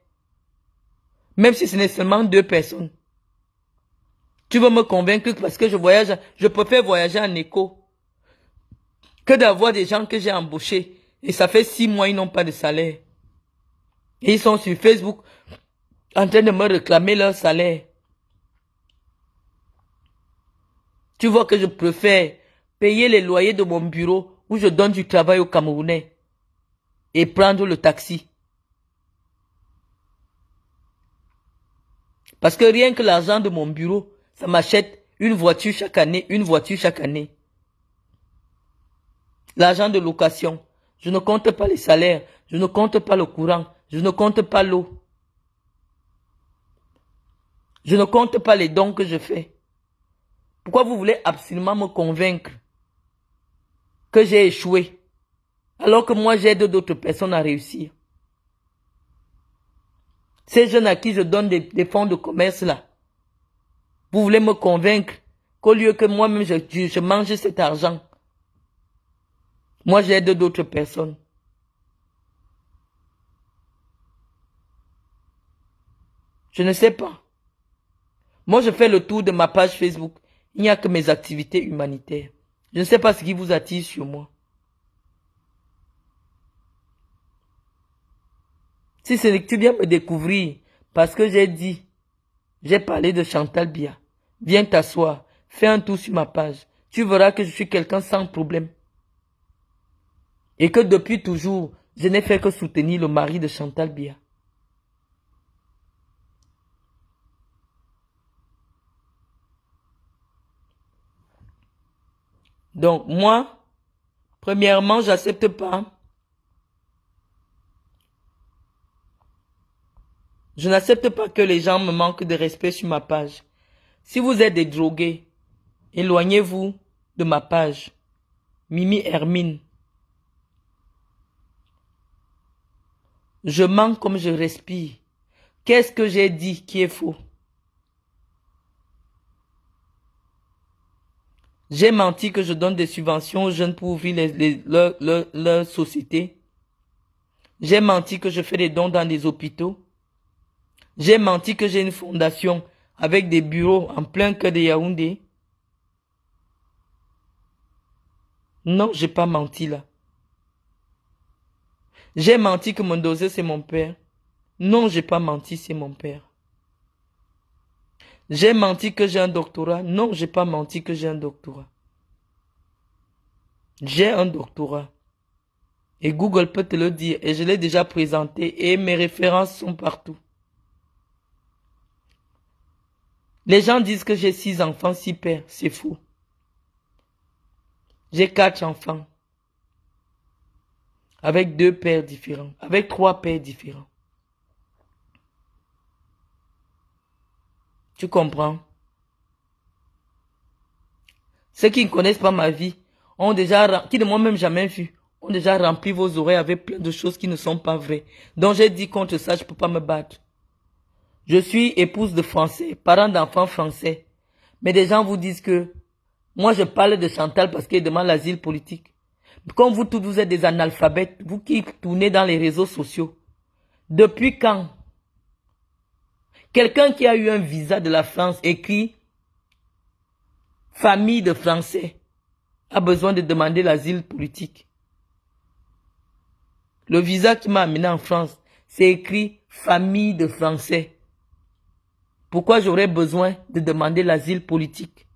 Même si ce n'est seulement 2 personnes. Tu veux me convaincre que parce que je préfère voyager en écho que d'avoir des gens que j'ai embauchés et ça fait 6 mois ils n'ont pas de salaire. Et ils sont sur Facebook en train de me réclamer leur salaire. Tu vois que je préfère payer les loyers de mon bureau où je donne du travail aux Camerounais et prendre le taxi. Parce que rien que l'argent de mon bureau, ça m'achète une voiture chaque année, L'argent de location. Je ne compte pas les salaires, je ne compte pas le courant, je ne compte pas l'eau. Je ne compte pas les dons que je fais. Pourquoi vous voulez absolument me convaincre que j'ai échoué, alors que moi j'aide d'autres personnes à réussir? Ces jeunes à qui je donne des fonds de commerce là, vous voulez me convaincre qu'au lieu que moi-même je mange cet argent, moi j'aide d'autres personnes. Je ne sais pas. Moi je fais le tour de ma page Facebook. Il n'y a que mes activités humanitaires. Je ne sais pas ce qui vous attire sur moi. Si c'est que tu viens me découvrir parce que j'ai parlé de Chantal Biya, viens t'asseoir, fais un tour sur ma page. Tu verras que je suis quelqu'un sans problème. Et que depuis toujours, je n'ai fait que soutenir le mari de Chantal Biya. Donc moi, premièrement, j'accepte pas. Je n'accepte pas que les gens me manquent de respect sur ma page. Si vous êtes des drogués, éloignez-vous de ma page. Mimi Hermine. Je mens comme je respire. Qu'est-ce que j'ai dit qui est faux? J'ai menti que je donne des subventions aux jeunes pour ouvrir leur société. J'ai menti que je fais des dons dans des hôpitaux. J'ai menti que j'ai une fondation avec des bureaux en plein cœur de Yaoundé. Non, j'ai pas menti là. J'ai menti que mon dossier c'est mon père. Non, j'ai pas menti, c'est mon père. J'ai menti que j'ai un doctorat. Non, j'ai pas menti que j'ai un doctorat. J'ai un doctorat. Et Google peut te le dire. Et je l'ai déjà présenté. Et mes références sont partout. Les gens disent que j'ai 6 enfants, 6 pères. C'est faux. J'ai 4 enfants. Avec 2 pères différents. Avec 3 pères différents. Tu comprends? Ceux qui ne connaissent pas ma vie, qui ne m'ont même jamais vu, ont déjà rempli vos oreilles avec plein de choses qui ne sont pas vraies. Donc j'ai dit contre ça, je ne peux pas me battre. Je suis épouse de Français, parent d'enfants français. Mais des gens vous disent que moi je parle de Chantal parce qu'elle demande l'asile politique. Comme vous tous vous êtes des analphabètes, vous qui tournez dans les réseaux sociaux. Depuis quand quelqu'un qui a eu un visa de la France écrit famille de Français a besoin de demander l'asile politique? Le visa qui m'a amené en France, c'est écrit famille de Français. Pourquoi j'aurais besoin de demander l'asile politique?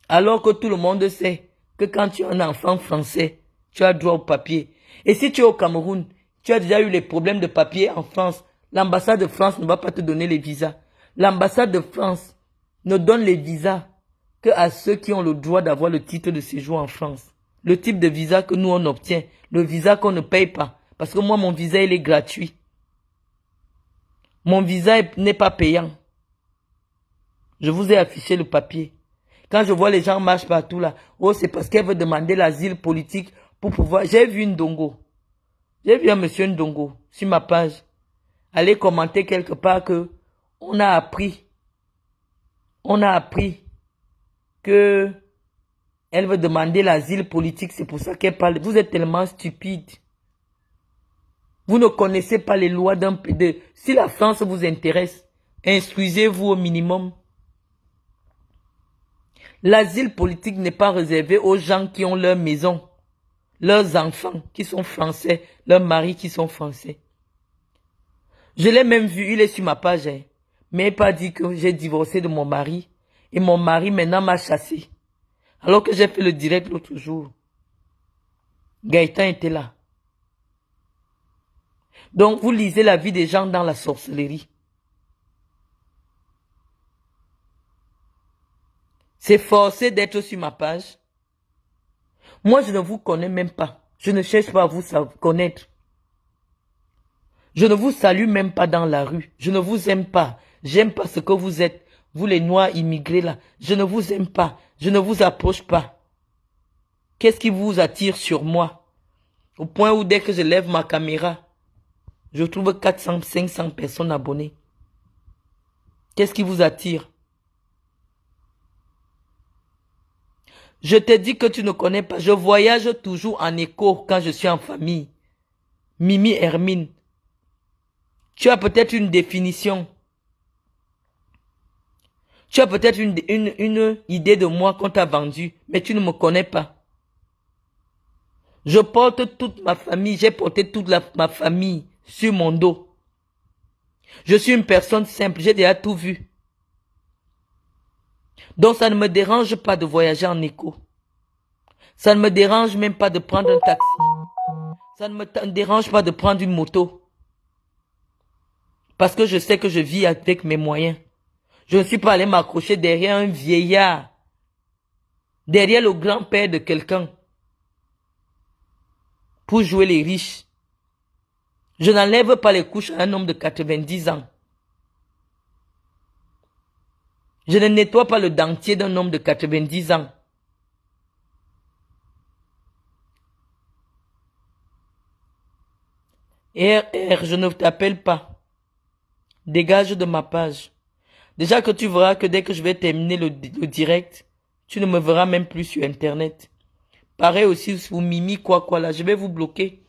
Alors que tout le monde sait que quand tu es un enfant français, tu as droit au papier. Et si tu es au Cameroun, tu as déjà eu les problèmes de papier en France, l'ambassade de France ne va pas te donner les visas. L'ambassade de France ne donne les visas que à ceux qui ont le droit d'avoir le titre de séjour en France. Le type de visa que nous on obtient, le visa qu'on ne paye pas. Parce que moi mon visa il est gratuit. Mon visa n'est pas payant. Je vous ai affiché le papier. Quand je vois les gens marchent partout là, oh c'est parce qu'elle veut demander l'asile politique pour pouvoir... J'ai vu Ndongo. J'ai vu un monsieur Ndongo sur ma page. Aller commenter quelque part que on a appris que elle veut demander l'asile politique. C'est pour ça qu'elle parle. Vous êtes tellement stupide. Vous ne connaissez pas les lois d'un pays. Si la France vous intéresse, instruisez-vous au minimum. L'asile politique n'est pas réservé aux gens qui ont leur maison, leurs enfants qui sont français, leurs maris qui sont français. Je l'ai même vu, il est sur ma page, hein, mais il n'a pas dit que j'ai divorcé de mon mari. Et mon mari maintenant m'a chassé. Alors que j'ai fait le direct l'autre jour. Gaëtan était là. Donc vous lisez la vie des gens dans la sorcellerie. C'est forcé d'être sur ma page. Moi, je ne vous connais même pas. Je ne cherche pas à vous connaître. Je ne vous salue même pas dans la rue. Je ne vous aime pas. J'aime pas ce que vous êtes. Vous les noirs immigrés là. Je ne vous aime pas. Je ne vous approche pas. Qu'est-ce qui vous attire sur moi? Au point où dès que je lève ma caméra, je trouve 400, 500 personnes abonnées. Qu'est-ce qui vous attire? Je te dis que tu ne connais pas. Je voyage toujours en écho quand je suis en famille. Mimi Hermine. Tu as peut-être une définition. Tu as peut-être une idée de moi qu'on t'a vendue, mais tu ne me connais pas. Je porte toute ma famille, j'ai porté toute ma famille sur mon dos. Je suis une personne simple, j'ai déjà tout vu. Donc ça ne me dérange pas de voyager en écho. Ça ne me dérange même pas de prendre un taxi. Ça ne me dérange pas de prendre une moto. Parce que je sais que je vis avec mes moyens. Je ne suis pas allé m'accrocher derrière un vieillard. Derrière le grand-père de quelqu'un. Pour jouer les riches. Je n'enlève pas les couches à un homme de 90 ans. Je ne nettoie pas le dentier d'un homme de 90 ans. Je ne t'appelle pas. Dégage de ma page. Déjà que tu verras que dès que je vais terminer le direct, tu ne me verras même plus sur Internet. Pareil aussi pour Mimi quoi là, je vais vous bloquer.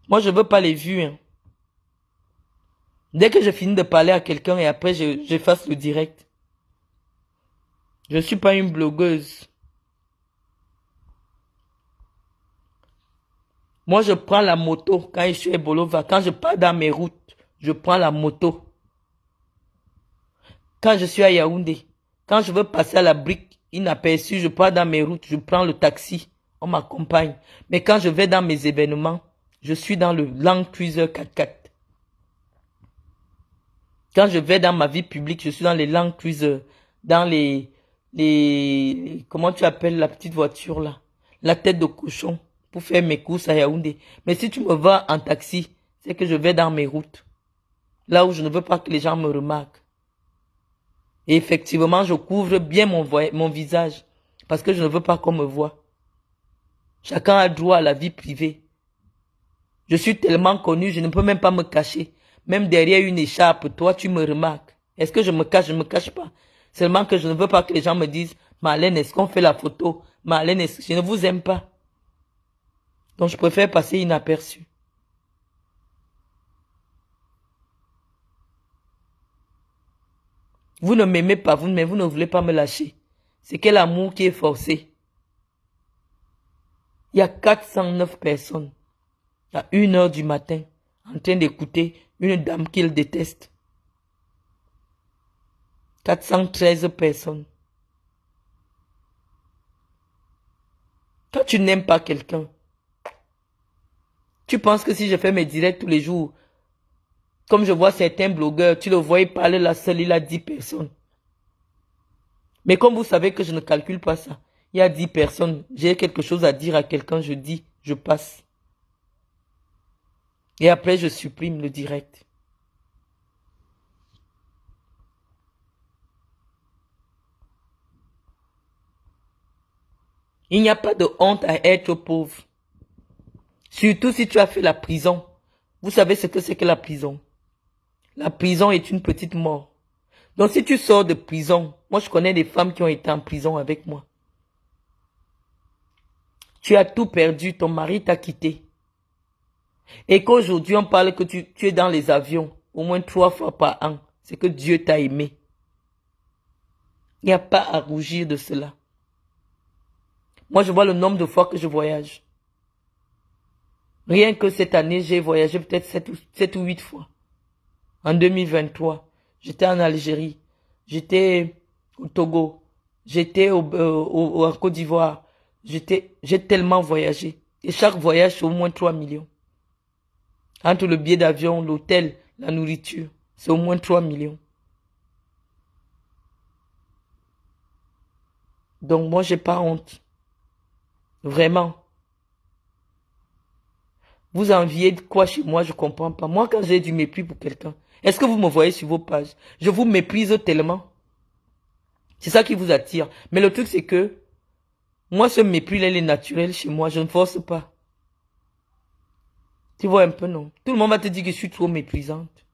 Moi, je veux pas les vues. Hein. Dès que je finis de parler à quelqu'un et après je fasse le direct. Je suis pas une blogueuse. Moi, je prends la moto quand je suis à Bolova. Quand je pars dans mes routes, je prends la moto. Quand je suis à Yaoundé, quand je veux passer à la brique inaperçue, je pars dans mes routes, je prends le taxi, on m'accompagne. Mais quand je vais dans mes événements, je suis dans le Land Cruiser 4x4. Quand je vais dans ma vie publique, je suis dans les Land Cruiser, dans comment tu appelles la petite voiture là? La tête de cochon pour faire mes courses à Yaoundé. Mais si tu me vas en taxi, c'est que je vais dans mes routes. Là où je ne veux pas que les gens me remarquent. Et effectivement, je couvre bien mon visage. Parce que je ne veux pas qu'on me voie. Chacun a droit à la vie privée. Je suis tellement connu, je ne peux même pas me cacher. Même derrière une écharpe, toi, tu me remarques. Est-ce que je me cache? Je ne me cache pas. Seulement que je ne veux pas que les gens me disent, Marlène, est-ce qu'on fait la photo? Marlène, je ne vous aime pas. Donc, je préfère passer inaperçu. Vous ne m'aimez pas, mais vous ne voulez pas me lâcher. C'est quel amour qui est forcé. Il y a 409 personnes à 1h du matin en train d'écouter une dame qu'il déteste. 413 personnes. Quand tu n'aimes pas quelqu'un, tu penses que si je fais mes directs tous les jours, comme je vois certains blogueurs, tu le vois, il parle là seul, il a 10 personnes. Mais comme vous savez que je ne calcule pas ça, il y a 10 personnes, j'ai quelque chose à dire à quelqu'un, je dis, je passe. Et après, je supprime le direct. Il n'y a pas de honte à être pauvre. Surtout si tu as fait la prison. Vous savez ce que c'est que la prison? La prison est une petite mort. Donc si tu sors de prison, moi je connais des femmes qui ont été en prison avec moi. Tu as tout perdu, ton mari t'a quitté. Et qu'aujourd'hui on parle que tu es dans les avions au moins 3 fois par an. C'est que Dieu t'a aimé. Il n'y a pas à rougir de cela. Moi je vois le nombre de fois que je voyage. Rien que cette année, j'ai voyagé peut-être 7 ou 8 fois. En 2023, j'étais en Algérie, j'étais au Togo, j'étais en Côte d'Ivoire. J'ai tellement voyagé. Et chaque voyage, c'est au moins 3 millions. Entre le billet d'avion, l'hôtel, la nourriture, c'est au moins 3 millions. Donc moi, j'ai pas honte. Vraiment. Vous enviez de quoi chez moi, je comprends pas. Moi, quand j'ai du mépris pour quelqu'un, est-ce que vous me voyez sur vos pages? Je vous méprise tellement. C'est ça qui vous attire. Mais le truc, c'est que moi, ce mépris-là, il est naturel chez moi. Je ne force pas. Tu vois un peu, non? Tout le monde va te dire que je suis trop méprisante.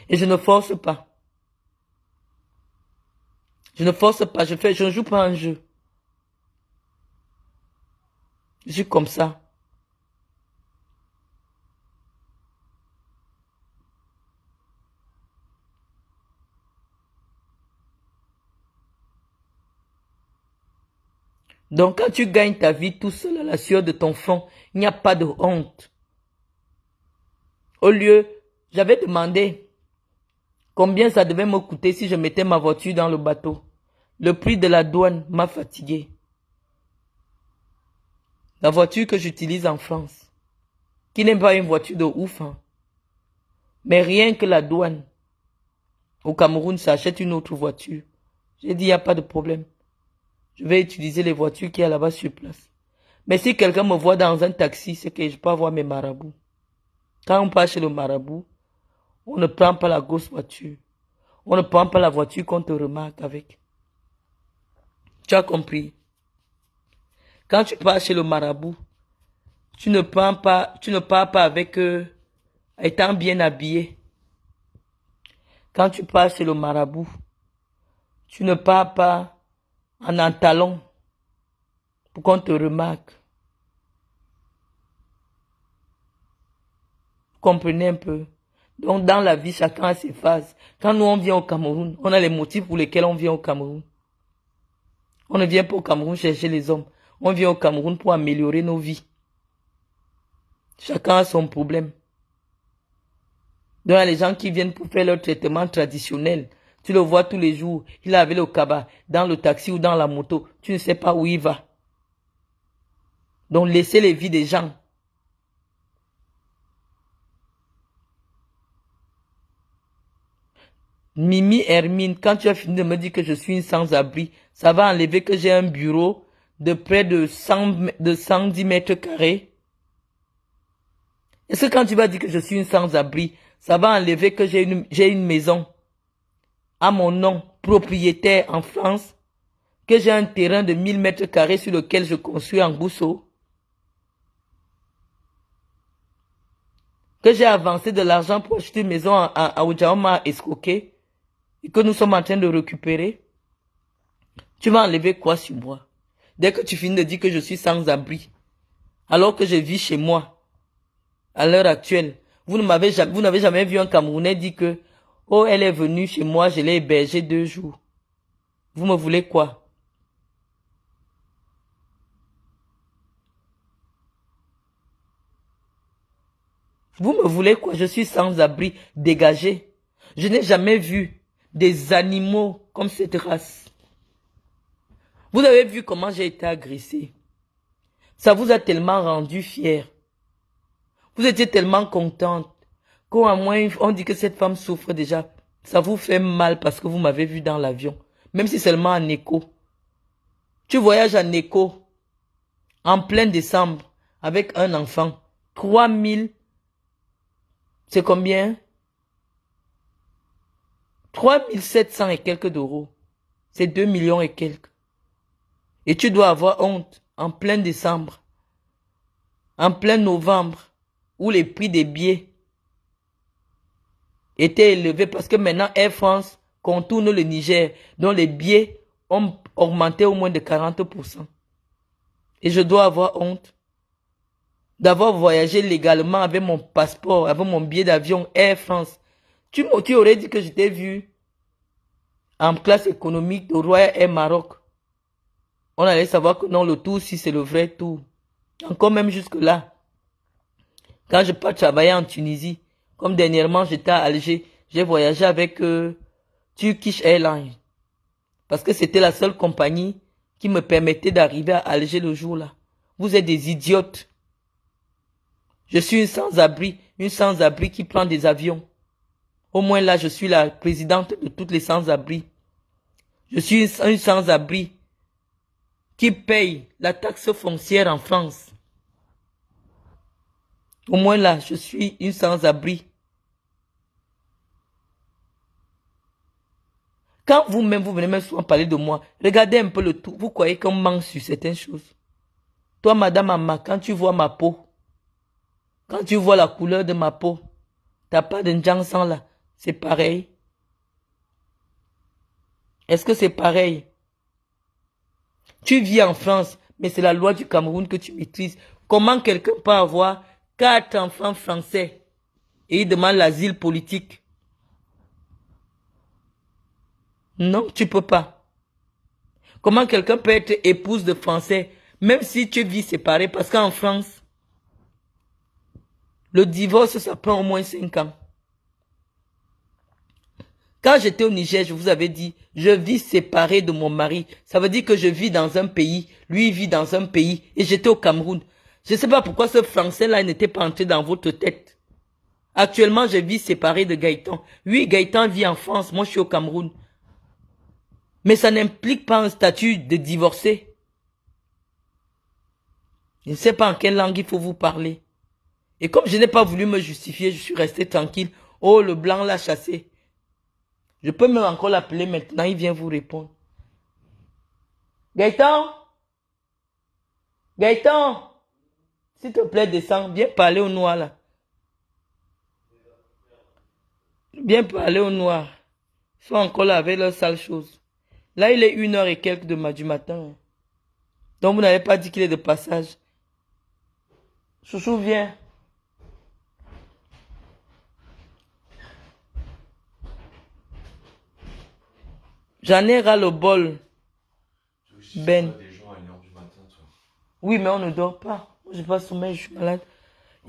Et je ne force pas. Je ne force pas. Je ne joue pas un jeu. Je suis comme ça. Donc quand tu gagnes ta vie tout seul à la sueur de ton front, il n'y a pas de honte. Au lieu, j'avais demandé combien ça devait me coûter si je mettais ma voiture dans le bateau. Le prix de la douane m'a fatigué. La voiture que j'utilise en France, qui n'est pas une voiture de ouf, hein. Mais rien que la douane, au Cameroun, ça achète une autre voiture. J'ai dit, il n'y a pas de problème. Je vais utiliser les voitures qu'il y a là-bas sur place. Mais si quelqu'un me voit dans un taxi, c'est que je peux avoir mes marabouts. Quand on passe chez le marabout, on ne prend pas la grosse voiture. On ne prend pas la voiture qu'on te remarque avec. Tu as compris? Quand tu pars chez le marabout, tu ne pars pas avec étant bien habillé. Quand tu pars chez le marabout, tu ne pars pas en talons pour qu'on te remarque. Vous comprenez un peu? Donc dans la vie, chacun a ses phases. Quand nous on vient au Cameroun, on a les motifs pour lesquels on vient au Cameroun. On ne vient pas au Cameroun chercher les hommes. On vient au Cameroun pour améliorer nos vies. Chacun a son problème. Donc il y a les gens qui viennent pour faire leur traitement traditionnel. Tu le vois tous les jours. Il est avec le cabas, dans le taxi ou dans la moto. Tu ne sais pas où il va. Donc laissez les vies des gens. Mimi Hermine, quand tu as fini de me dire que je suis une sans-abri, ça va enlever que j'ai un bureau de près de 110 mètres carrés. Est-ce que quand tu vas dire que je suis une sans-abri, ça va enlever que j'ai une maison à mon nom, propriétaire en France, que j'ai un terrain de 1000 mètres carrés sur lequel je construis en Gousso, que j'ai avancé de l'argent pour acheter une maison à Oudjaoma escroqué, et que nous sommes en train de récupérer? Tu vas enlever quoi sur moi? Dès que tu finis de dire que je suis sans abri, alors que je vis chez moi, à l'heure actuelle, vous n'avez jamais vu un Camerounais dire que, oh, elle est venue chez moi, je l'ai hébergée 2 jours. Vous me voulez quoi? Vous me voulez quoi? Je suis sans abri, dégagé. Je n'ai jamais vu des animaux comme cette race. Vous avez vu comment j'ai été agressé. Ça vous a tellement rendu fier. Vous étiez tellement contente qu'au moins on dit que cette femme souffre déjà. Ça vous fait mal parce que vous m'avez vu dans l'avion. Même si seulement en écho. Tu voyages en écho en plein décembre avec un enfant. 3000, c'est combien? 3700 et quelques d'euros. C'est 2 millions et quelques. Et tu dois avoir honte en plein décembre, en plein novembre, où les prix des billets étaient élevés parce que maintenant Air France contourne le Niger, dont les billets ont augmenté au moins de 40%. Et je dois avoir honte d'avoir voyagé légalement avec mon passeport, avec mon billet d'avion Air France. Tu aurais dit que je t'ai vu en classe économique de Royal Air Maroc. On allait savoir que non, le tour, si c'est le vrai tour. Encore même jusque-là. Quand je pars travailler en Tunisie, comme dernièrement j'étais à Alger, j'ai voyagé avec Turkish Airlines. Parce que c'était la seule compagnie qui me permettait d'arriver à Alger le jour-là. Vous êtes des idiotes. Je suis une sans-abri qui prend des avions. Au moins là, je suis la présidente de toutes les sans-abri. Je suis une sans-abri qui paye la taxe foncière en France. Au moins là, je suis une sans-abri. Quand vous-même, vous venez même souvent parler de moi, regardez un peu le tout. Vous croyez qu'on manque sur certaines choses. Toi, Madame Amma, quand tu vois ma peau, quand tu vois la couleur de ma peau, t'as pas de Ndjansan là, c'est pareil. Est-ce que c'est pareil? Tu vis en France, mais c'est la loi du Cameroun que tu maîtrises. Comment quelqu'un peut avoir 4 enfants français et il demande l'asile politique? Non, tu peux pas. Comment quelqu'un peut être épouse de Français, même si tu vis séparé, parce qu'en France, le divorce, ça prend au moins 5 ans. Quand j'étais au Niger, je vous avais dit, je vis séparé de mon mari. Ça veut dire que je vis dans un pays, lui vit dans un pays, et j'étais au Cameroun. Je ne sais pas pourquoi ce Français-là n'était pas entré dans votre tête. Actuellement, je vis séparé de Gaëtan. Lui, Gaëtan vit en France, moi je suis au Cameroun. Mais ça n'implique pas un statut de divorcé. Je ne sais pas en quelle langue il faut vous parler. Et comme je n'ai pas voulu me justifier, je suis resté tranquille. Oh, le blanc l'a chassé. Je peux même encore l'appeler maintenant, il vient vous répondre. Gaëtan? Gaëtan? S'il te plaît, descends. Viens parler au noir là. Viens parler au noir. Ils sont encore là avec leurs sales choses. Là, il est 1h et quelques du matin. Donc, vous n'avez pas dit qu'il est de passage. Chouchou, viens. J'en ai ras le bol. Ben. Oui, mais on ne dort pas. Moi, je n'ai pas sommeil, je suis malade.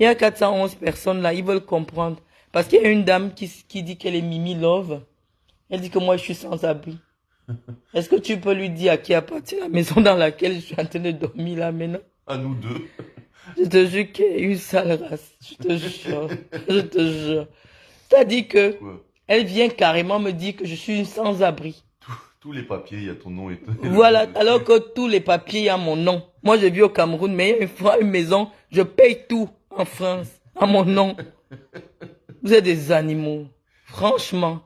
Il y a 411 personnes là, ils veulent comprendre. Parce qu'il y a une dame qui dit qu'elle est Mimi Love. Elle dit que moi, je suis sans abri. Est-ce que tu peux lui dire à qui appartient la maison dans laquelle je suis en train de dormir là maintenant? À nous deux. Je te jure qu'il y a une sale race. Je te jure. Je te jure. C'est-à-dire que Quoi? elle vient carrément me dire que je suis une sans-abri. Tous les papiers, il y a ton nom et tout. Voilà, alors que tous les papiers, il y a mon nom. Moi, je vis au Cameroun, mais il y a une maison, je paye tout en France, à mon nom. Vous êtes des animaux, franchement.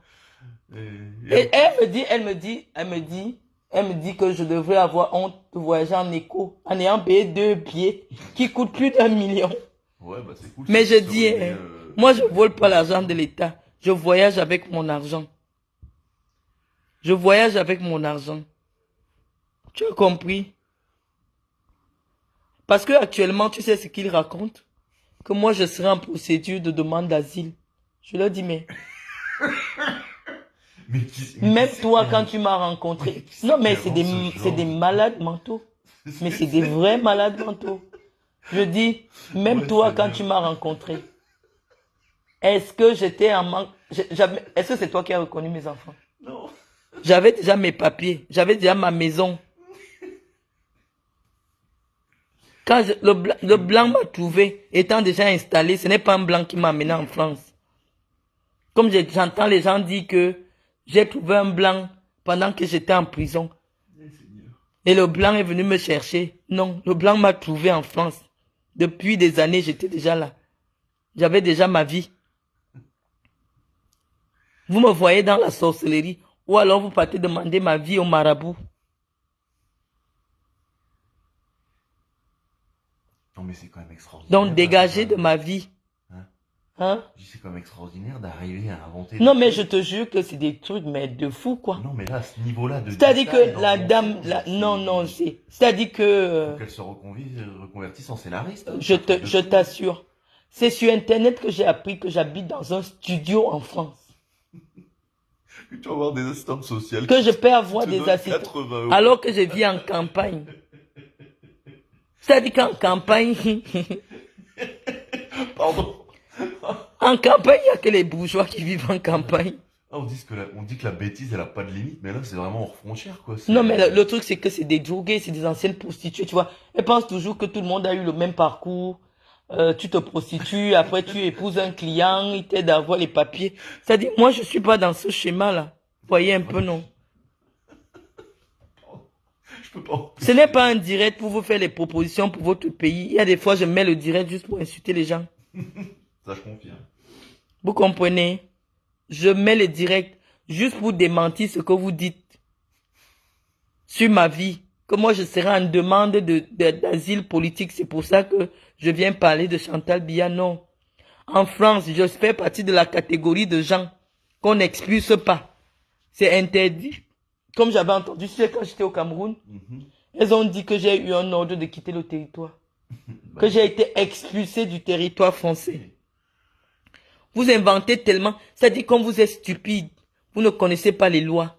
Et elle me dit que je devrais avoir honte de voyager en éco, en ayant payé 2 billets qui coûtent plus d'1 million. Ouais, bah c'est cool. Mais je dis, moi, je vole pas l'argent de l'État. Je voyage avec mon argent. Je voyage avec mon argent. Tu as compris? Parce que actuellement, tu sais ce qu'ils racontent? Que moi, je serai en procédure de demande d'asile. Je leur dis, mais... Même toi, quand tu m'as rencontré... Non, mais c'est des malades mentaux. Mais c'est des vrais malades mentaux. Je dis, même toi, quand tu m'as rencontré, est-ce que j'étais en manque... Est-ce que c'est toi qui as reconnu mes enfants? Non. J'avais déjà mes papiers. J'avais déjà ma maison. Quand le blanc m'a trouvé, étant déjà installé, ce n'est pas un blanc qui m'a amené en France. Comme j'entends les gens dire que j'ai trouvé un blanc pendant que j'étais en prison. Et le blanc est venu me chercher. Non, le blanc m'a trouvé en France. Depuis des années, j'étais déjà là. J'avais déjà ma vie. Vous me voyez dans la sorcellerie. Ou alors vous partez demander ma vie au marabout. Non mais c'est quand même extraordinaire. Donc dégagez de ma vie. Hein? C'est quand même extraordinaire d'arriver à inventer... Non mais je te jure que c'est des trucs mais de fou quoi. Non mais là, à ce niveau-là de... C'est-à-dire que la dame... Non, c'est-à-dire que... Faut qu'elle se reconvertisse en scénariste. Je t'assure. C'est sur Internet que j'ai appris que j'habite dans un studio en France. Que tu vas avoir des assistantes sociales. Que je peux avoir des assistants. 80 €. Alors que je vis en campagne. C'est-à-dire qu'en campagne... Pardon. En campagne, il n'y a que les bourgeois qui vivent en campagne. Ah, on dit que la bêtise, elle a pas de limite, mais là, c'est vraiment hors frontière, quoi. Non, mais le truc, c'est que c'est des drogués, c'est des anciennes prostituées, tu vois. Elles pensent toujours que tout le monde a eu le même parcours. Tu te prostitues, après tu épouses un client, il t'aide à avoir les papiers. C'est-à-dire, moi, je suis pas dans ce schéma-là. Voyez un peu, non. Je peux pas. Ce n'est pas un direct pour vous faire les propositions pour votre pays. Il y a des fois, je mets le direct juste pour insulter les gens. Ça, je confirme. Vous comprenez? Je mets le direct juste pour démentir ce que vous dites sur ma vie. Que moi, je serai en demande d'asile politique. C'est pour ça que je viens parler de Chantal Biya. Non. En France, je fais partie de la catégorie de gens qu'on n'expulse pas. C'est interdit. Comme j'avais entendu, quand j'étais au Cameroun, elles ont dit que j'ai eu un ordre de quitter le territoire. Que j'ai été expulsé du territoire français. Vous inventez tellement. C'est-à-dire quand vous êtes stupide, vous ne connaissez pas les lois.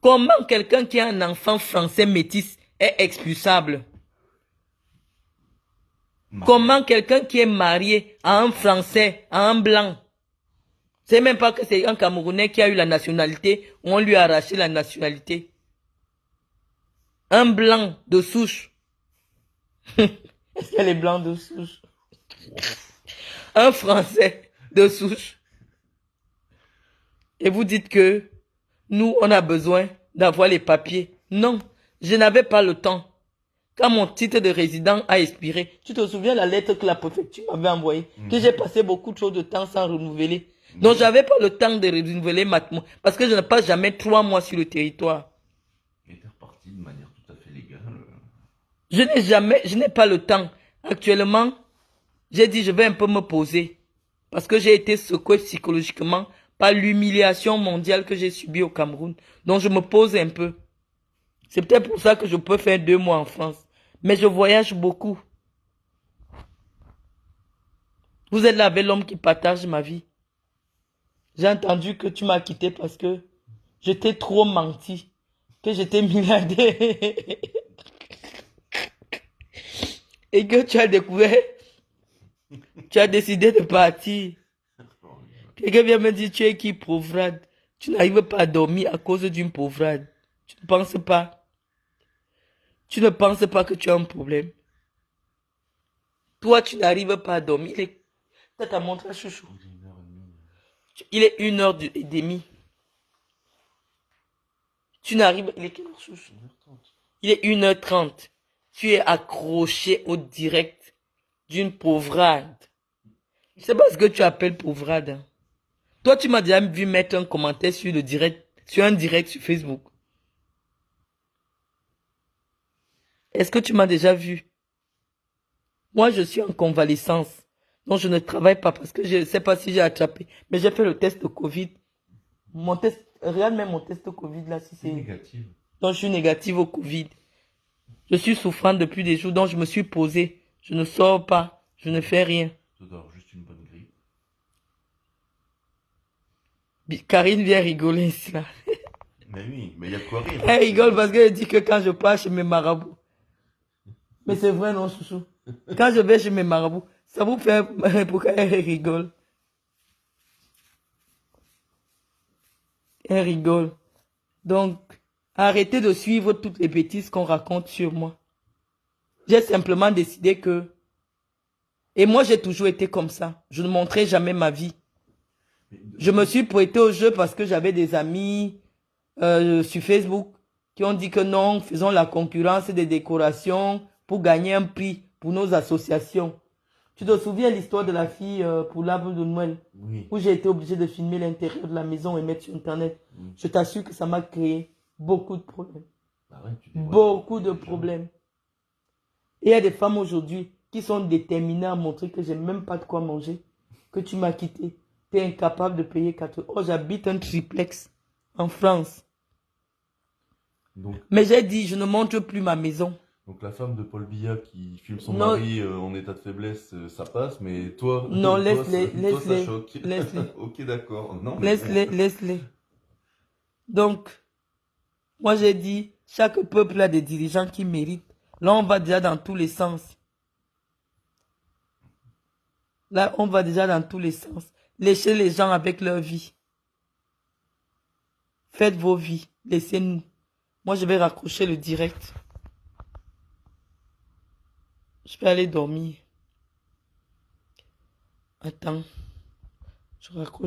Comment quelqu'un qui a un enfant français métis est expulsable? Comment quelqu'un qui est marié à un Français, à un Blanc, c'est même pas que c'est un Camerounais qui a eu la nationalité, ou on lui a arraché la nationalité. Un Blanc de souche. Est-ce qu'il y a les Blancs de souche? Un Français de souche. Et vous dites que nous, on a besoin d'avoir les papiers. Non, je n'avais pas le temps. Quand mon titre de résident a expiré, tu te souviens la lettre que la préfecture m'avait envoyée, que j'ai passé beaucoup trop de temps sans renouveler. Donc, j'avais pas le temps de renouveler parce que je n'ai pas jamais 3 mois sur le territoire. Et t'es reparti de manière tout à fait légale. Je n'ai pas le temps. Actuellement, j'ai dit je vais un peu me poser. Parce que j'ai été secoué psychologiquement par l'humiliation mondiale que j'ai subie au Cameroun. Donc, je me pose un peu. C'est peut-être pour ça que je peux faire 2 mois en France. Mais je voyage beaucoup. Vous êtes là avec l'homme qui partage ma vie. J'ai entendu que tu m'as quitté parce que je t'ai trop menti. Que j'étais milliardaire. Et que tu as découvert. Tu as décidé de partir. Quelqu'un vient me dire, tu es qui, pauvrade? Tu n'arrives pas à dormir à cause d'une pauvrade. Tu ne penses pas. Tu ne penses pas que tu as un problème. Toi, tu n'arrives pas à dormir. Ça t'a montré, chouchou. Il est 1h30. Tu n'arrives... Il est quelle heure, chouchou? Il est 1h30. Tu es accroché au direct d'une pauvrade. C'est pas ce que tu appelles pauvrade. Hein. Toi, tu m'as déjà vu mettre un commentaire sur le direct, sur un direct sur Facebook. Est-ce que tu m'as déjà vu? Moi, je suis en convalescence. Donc, je ne travaille pas parce que je ne sais pas si j'ai attrapé. Mais j'ai fait le test de Covid. Mon test, regarde même mon test de Covid là, si c'est négatif. Donc, je suis négative au Covid. Je suis souffrante depuis des jours, donc je me suis posée. Je ne sors pas, je ne fais rien. Tu dois avoir juste une bonne grippe. Karine vient rigoler ici là. Mais oui, mais il y a de quoi rire. Elle rigole parce qu'elle dit que quand je pars chez mes marabouts. Mais c'est vrai non, chouchou. Quand je vais chez mes marabouts, ça vous fait pourquoi elle rigole? Elle rigole. Donc, arrêtez de suivre toutes les bêtises qu'on raconte sur moi. J'ai simplement décidé que... Et moi, j'ai toujours été comme ça. Je ne montrais jamais ma vie. Je me suis prêté au jeu parce que j'avais des amis sur Facebook qui ont dit que non, faisons la concurrence des décorations pour gagner un prix pour nos associations. Tu te souviens l'histoire de la fille pour l'arbre de Noël? Oui. Où j'ai été obligé de filmer l'intérieur de la maison et mettre sur Internet. Je t'assure que ça m'a créé beaucoup de problèmes. Bah ouais, Beaucoup de problèmes. Et il y a des femmes aujourd'hui qui sont déterminées à montrer que j'ai même pas de quoi manger, que tu m'as quitté, tu es incapable de payer 4 euros. Oh, j'habite un triplex en France. Donc, mais j'ai dit, je ne montre plus ma maison. Donc la femme de Paul Biya qui filme son mari en état de faiblesse, ça passe, mais toi, non, laisse-les, laisse-les, ça choque. Laisse-les. Ok, d'accord. Non, laisse-les. Donc, moi j'ai dit, chaque peuple a des dirigeants qui méritent. Là, on va déjà dans tous les sens. Là, on va déjà dans tous les sens. Laissez les gens avec leur vie. Faites vos vies. Laissez-nous. Moi, je vais raccrocher le direct. Je vais aller dormir. Attends. Je raccroche.